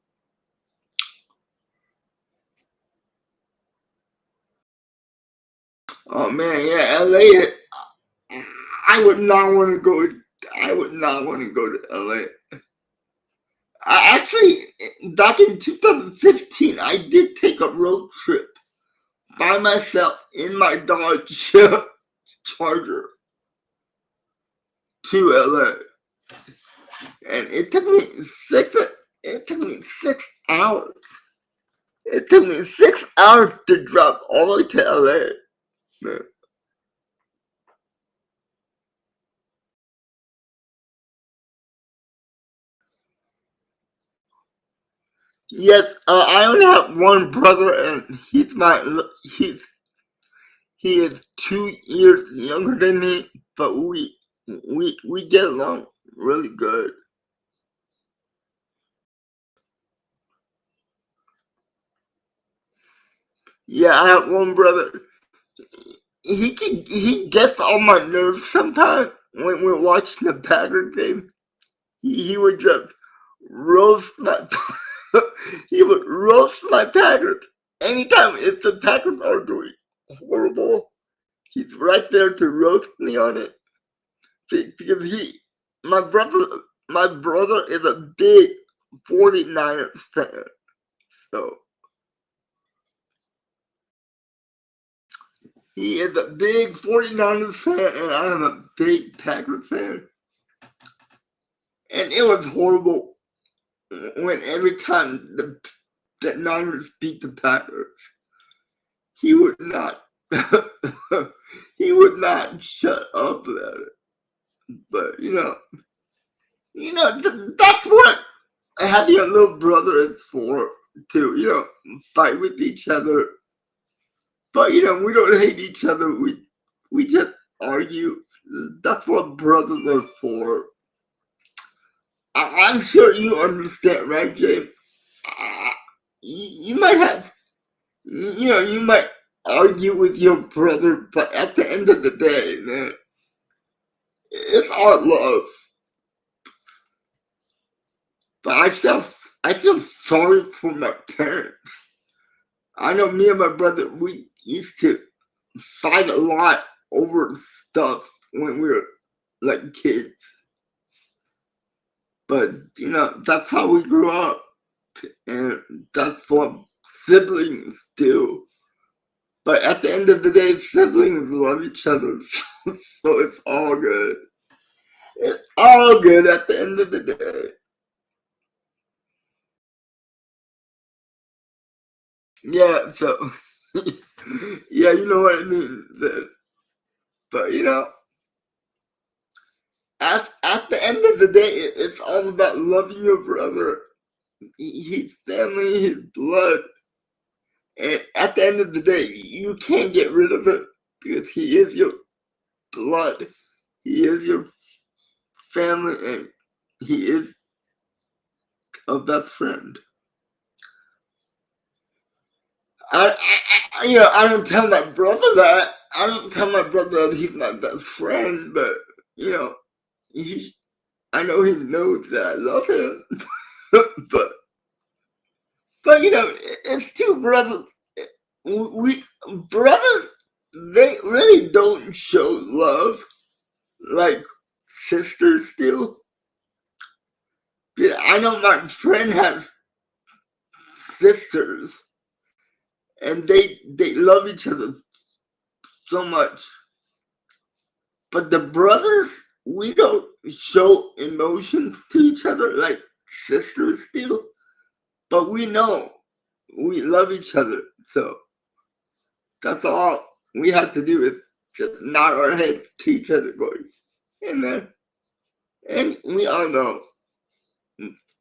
Oh man, yeah, LA. I would not want to go. I would not want to go to LA. I actually, back in 2015, I did take a road trip by myself in my Dodge Charger to LA, and it took me 6 hours. It took me 6 hours to drive all the way to LA. Man. Yes, I only have one brother, and he's he is 2 years younger than me, but we get along really good. Yeah, I have one brother. He gets on my nerves sometimes when we're watching the Packers game. He would just roast my he would roast my Packers anytime if the Packers are doing horrible. He's right there to roast me on it because my brother my brother is a big 49ers fan. So he is a big 49ers fan, and I am a big Packers fan. And it was horrible when every time the Niners beat the Packers, he would not he would not shut up about it. But That's what having a little brother is for, to, fight with each other. But, we don't hate each other. We just argue. That's what brothers are for. I'm sure you understand, right, James? You might have, you might argue with your brother, but at the end of the day, man, it's our love. But I feel sorry for my parents. I know me and my brother, we used to fight a lot over stuff when we were like kids. But that's how we grew up, and that's what siblings do. But at the end of the day, siblings love each other, so it's all good. It's all good at the end of the day. Yeah, so yeah, you know what I mean. But at the end of the day, it's all about loving your brother. He's family, his blood. And at the end of the day, you can't get rid of it because he is your blood. He is your family, and he is a best friend. I don't tell my brother that. I don't tell my brother that he's my best friend, but he, I know he knows that I love him. but it's two brothers. We brothers, they really don't show love like sisters do. Yeah, I know my friend has sisters, and they love each other so much. But the brothers, we don't show emotions to each other like sisters do. But we know we love each other. So that's all we have to do is just nod our heads to each other going, amen. And we all know.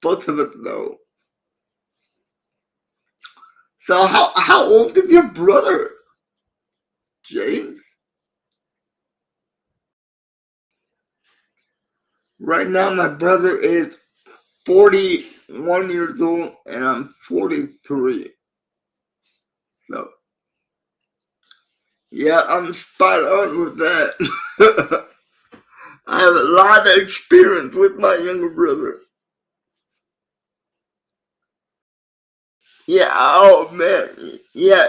Both of us know. So how old is your brother, James? Right now my brother is 41 years old and I'm 43. So yeah, I'm spot on with that. I have a lot of experience with my younger brother. Yeah, oh man. Yeah.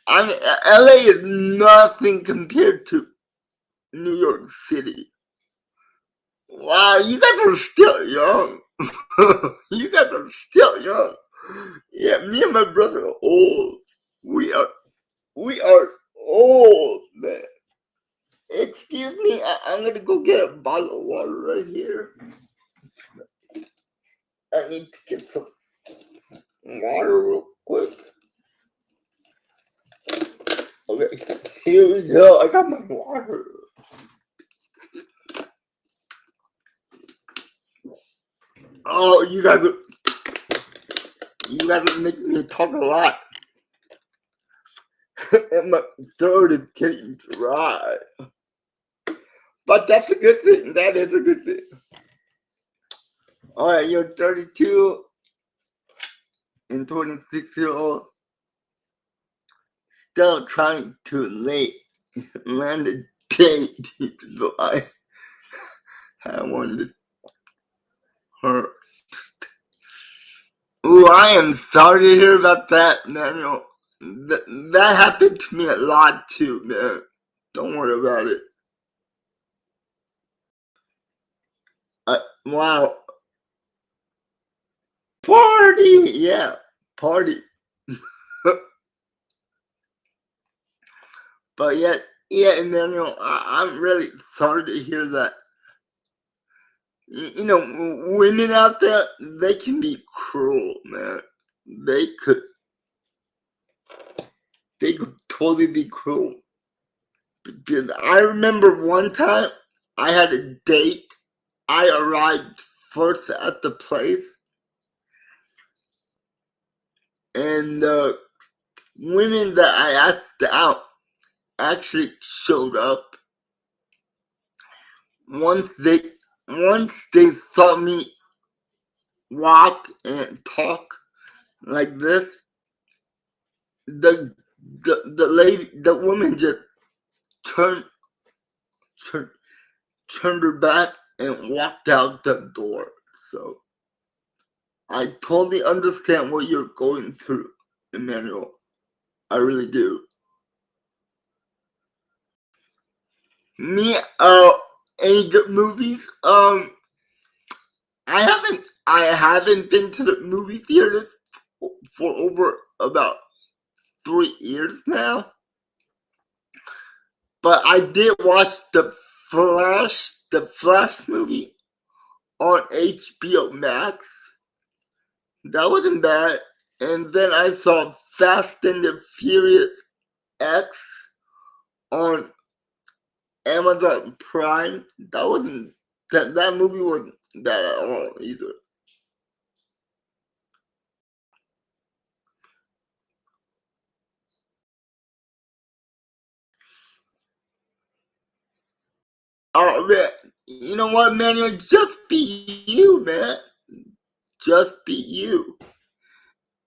I mean, LA is nothing compared to New York City. Wow, you guys are still young. You guys are still young. Yeah, me and my brother are old. We are old, man. Excuse me, I'm gonna go get a bottle of water right here. I need to get some water real quick. Okay, here we go. I got my water. Oh, you guys are making me talk a lot. And my throat is getting dry. But that's a good thing. That is a good thing. Alright, you're 32 and 26-year-old. Still trying to land a date. So I want this her. Ooh, I am sorry to hear about that, Daniel. That happened to me a lot too, man. Don't worry about it. Wow. Party! Yeah, party. But yeah, and Daniel, I'm really sorry to hear that. Women out there, they can be cruel, man. They could totally be cruel. Because I remember one time I had a date. I arrived first at the place, and the women that I asked out actually showed up. Once they saw me walk and talk like this, the woman just turned turned her back and walked out the door. So I totally understand what you're going through, Emmanuel. I really do. Me, any good movies? I haven't been to the movie theaters for over about 3 years now. But I did watch the Flash movie on HBO Max. That wasn't bad. And then I saw Fast and the Furious X on Amazon Prime. That movie wasn't bad at all either. Oh man, you know what, man? Just be you, man. Just be you.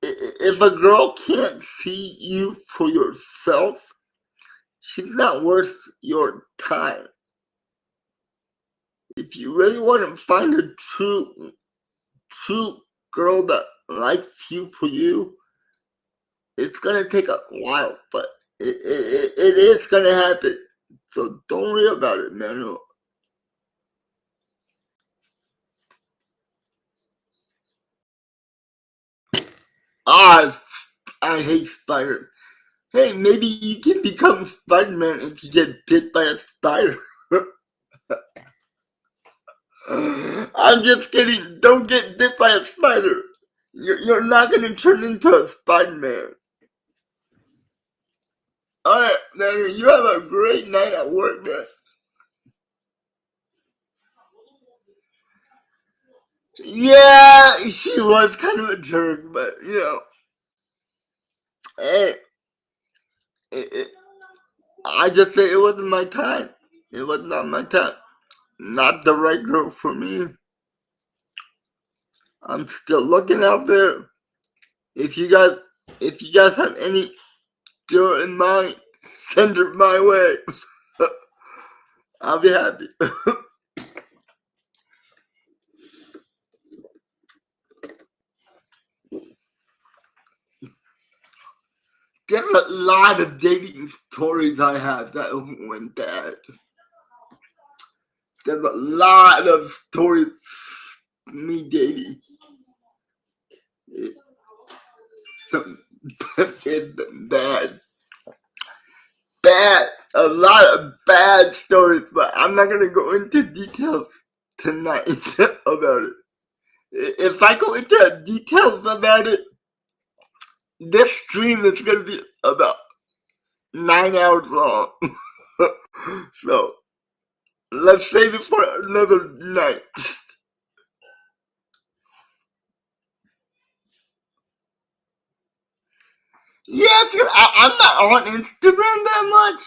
If a girl can't see you for yourself, she's not worth your time. If you really want to find a true girl that likes you for you, it's gonna take a while, but it is gonna happen. So don't worry about it, man. Ah, I hate spiders. Hey, maybe you can become Spider-Man if you get bit by a spider. I'm just kidding. Don't get bit by a spider. You're not gonna turn into a Spider-Man. Alright, man, you have a great night at work, man. Yeah, she was kind of a jerk, but hey, it, I just say it wasn't my time. It was not my time. Not the right girl for me. I'm still looking out there. If you guys, if you guys have any girl in mind, send her my way. I'll be happy. There's a lot of dating stories I have that went bad. There's a lot of stories me dating. Some it's bad, a lot of bad stories, but I'm not gonna go into details tonight about it. If I go into details about it, this stream is gonna be about 9 hours long. So let's save it for another night. Yes, I'm not on Instagram that much,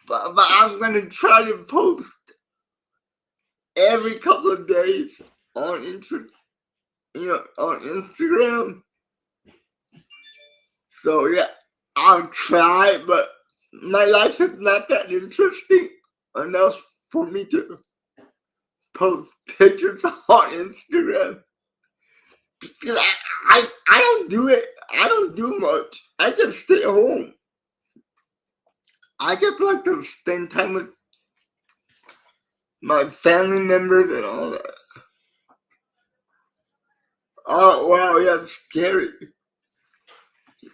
but I'm gonna try to post every couple of days on on Instagram. So yeah, I'll try, but my life is not that interesting enough for me to post pictures on Instagram. Because I don't do it. I don't do much. I just stay home. I just like to spend time with my family members and all that. Oh wow, yeah, it's scary.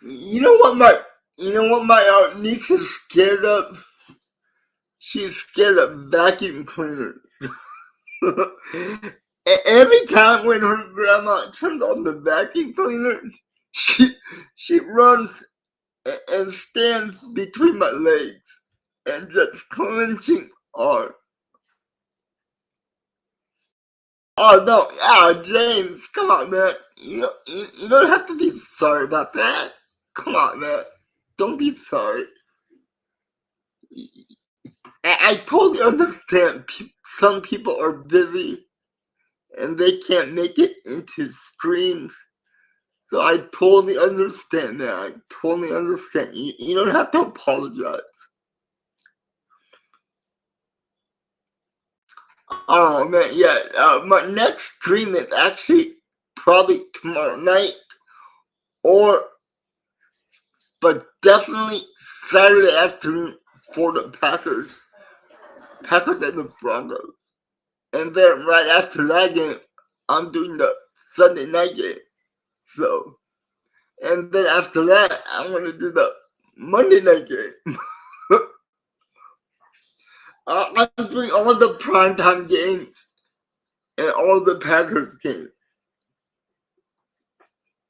You know what my niece is scared of? She's scared of vacuum cleaners. Every time when her grandma turns on the vacuum cleaner, she she runs and stands between my legs and just clenching hard. Oh no, James, come on, man. You don't have to be sorry about that. Come on, man. Don't be sorry. I totally understand. Some people are busy and they can't make it into streams. So I totally understand that. I totally understand. You don't have to apologize. Oh man, yeah. My next stream is actually probably tomorrow night, but definitely Saturday afternoon for the Packers and the Broncos. And then right after that game, I'm doing the Sunday night game. So, and then after that, I'm gonna do the Monday night game. I'm doing all the primetime games and all the Packers games.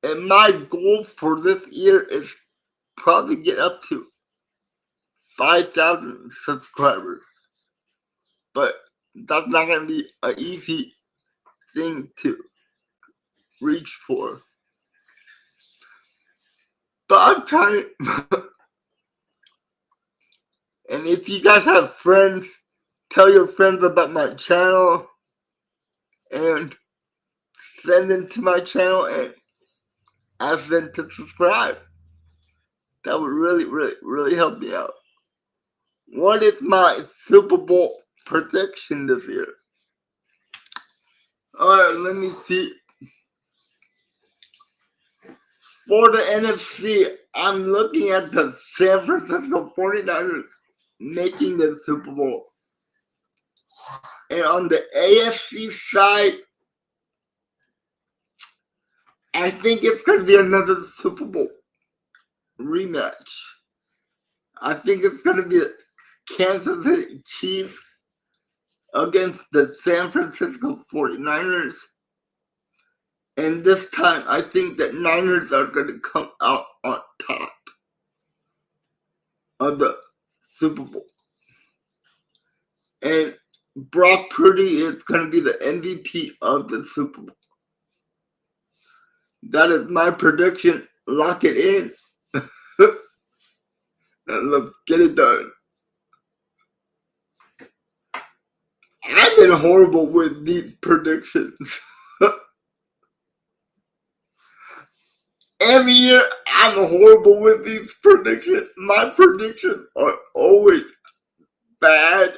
And my goal for this year is probably get up to 5,000 subscribers. But that's not going to be an easy thing to reach for. But I'm trying. And if you guys have friends, tell your friends about my channel and send them to my channel and ask them to subscribe. That would really, really, really help me out. What is my Super Bowl prediction this year? Alright, let me see. For the NFC, I'm looking at the San Francisco 49ers making the Super Bowl. And on the AFC side, I think it's going to be another Super Bowl rematch. I think it's going to be the Kansas City Chiefs against the San Francisco 49ers. And this time, I think that Niners are going to come out on top of the Super Bowl. And Brock Purdy is going to be the MVP of the Super Bowl. That is my prediction. Lock it in. And let's get it done. I've been horrible with these predictions. Every year, I'm horrible with these predictions. My predictions are always bad.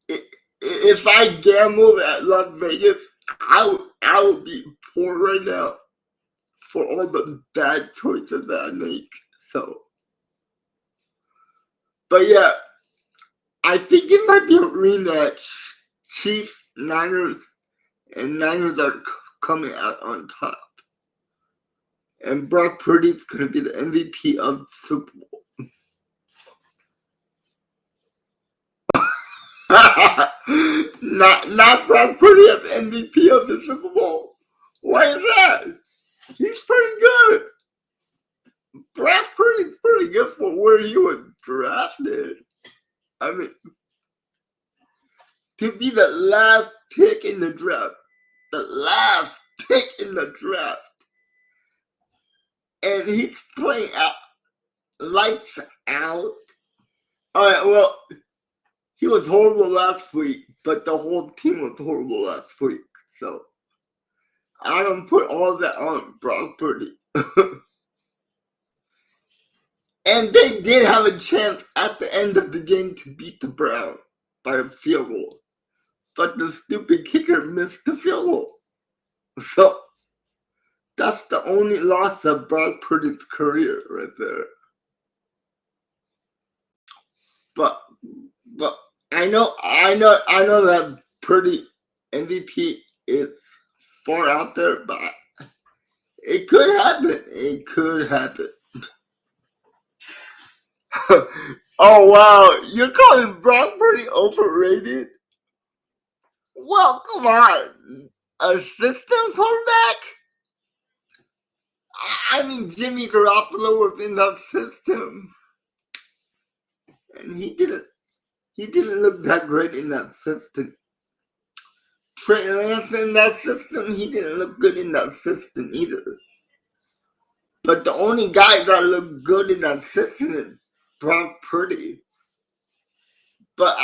If I gambled at Las Vegas, I would be poor right now for all the bad choices that I make. So, but yeah, I think it might be a rematch. Chiefs, Niners, and Niners are coming out on top. And Brock Purdy's going to be the MVP of the Super Bowl. not Brock Purdy as MVP of the Super Bowl. Why is that? He's pretty good. Brock Purdy's pretty good for where he was drafted. I mean, to be the last pick in the draft. The last pick in the draft. And he's playing out lights out. Alright, well, he was horrible last week, but the whole team was horrible last week. So, I don't put all that on Brock Purdy. And they did have a chance at the end of the game to beat the Browns by a field goal. But the stupid kicker missed the field goal. So, that's the only loss of Brock Purdy's career right there. But I know that Purdy MVP is far out there, but it could happen. It could happen. Oh wow, you're calling Brock Purdy overrated? Well, come on. A system quarterback? I mean, Jimmy Garoppolo was in that system. And he he didn't look that great in that system. Trey Lance in that system, he didn't look good in that system either. But the only guy that looked good in that system is Brock Purdy. But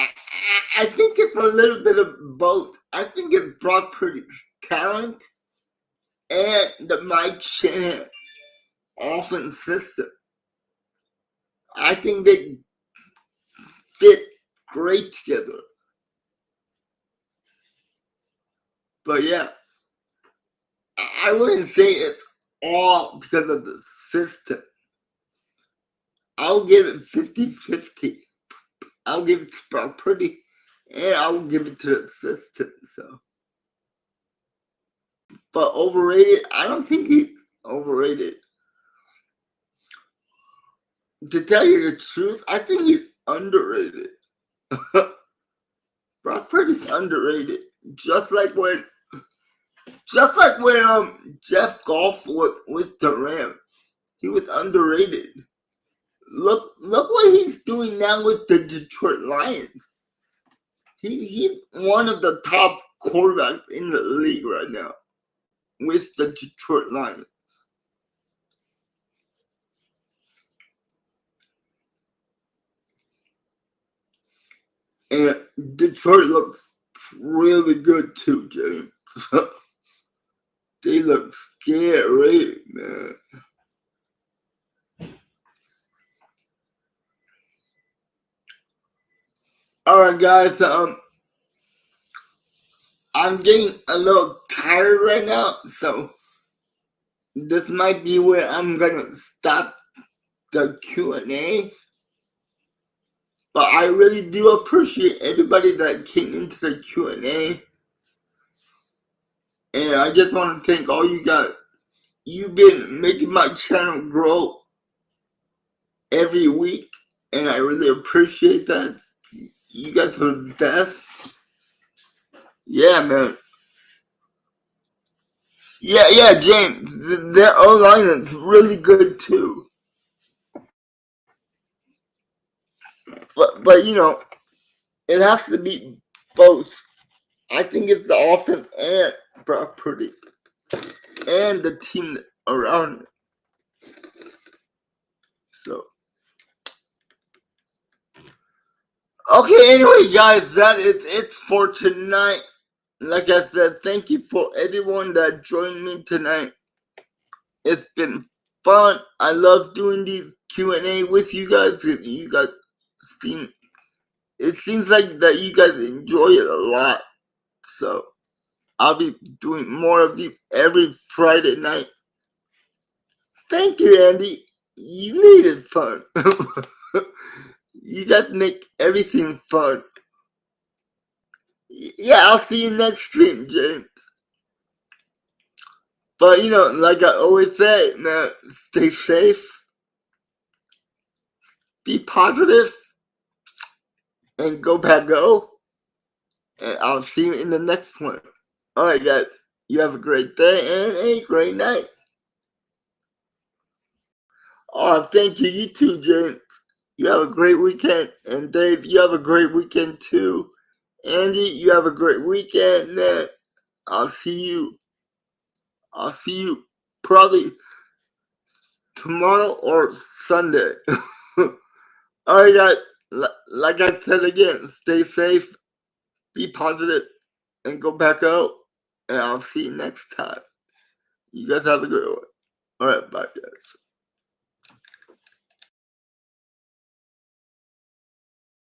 I think it's a little bit of both. I think it's Brock Purdy's talent and the Mike Shanahan offense system. I think they fit great together. But yeah, I wouldn't say it's all because of the system. I'll give it 50-50. I'll give it to Brock Purdy, and I'll give it to the system. So, but overrated, I don't think he's overrated. To tell you the truth, I think he's underrated. Brock Purdy's underrated. Just like when Jeff Goff was with the Rams, he was underrated. Look what he's doing now with the Detroit Lions. He's one of the top quarterbacks in the league right now with the Detroit Lions. And Detroit looks really good too, James. They look scary, man. Alright guys, I'm getting a little tired right now, so this might be where I'm gonna stop the Q&A. But I really do appreciate everybody that came into the Q&A. And I just want to thank all you guys. You've been making my channel grow every week, and I really appreciate that. You guys are the best. Yeah, man. Yeah, James. Their O-line is really good too. But you know, it has to be both. I think it's the offense and Brock Purdy and the team around it. So, okay, anyway, guys, that is it for tonight. Like I said, thank you for everyone that joined me tonight. It's been fun. I love doing these Q&A with you guys. You guys seem, it seems like that you guys enjoy it a lot. So I'll be doing more of these every Friday night. Thank you, Andy. You made it fun. You guys make everything fun. Yeah, I'll see you next stream, James. But you know, like I always say, man, stay safe, be positive, and go back go. And I'll see you in the next one. Alright guys, you have a great day and a great night. Oh, thank you. You too, James. You have a great weekend. And Dave, you have a great weekend too. Andy, you have a great weekend, man. I'll see you probably tomorrow or Sunday. Alright guys, like I said again, stay safe, be positive, and go back out. And I'll see you next time. You guys have a great one. Alright, bye guys.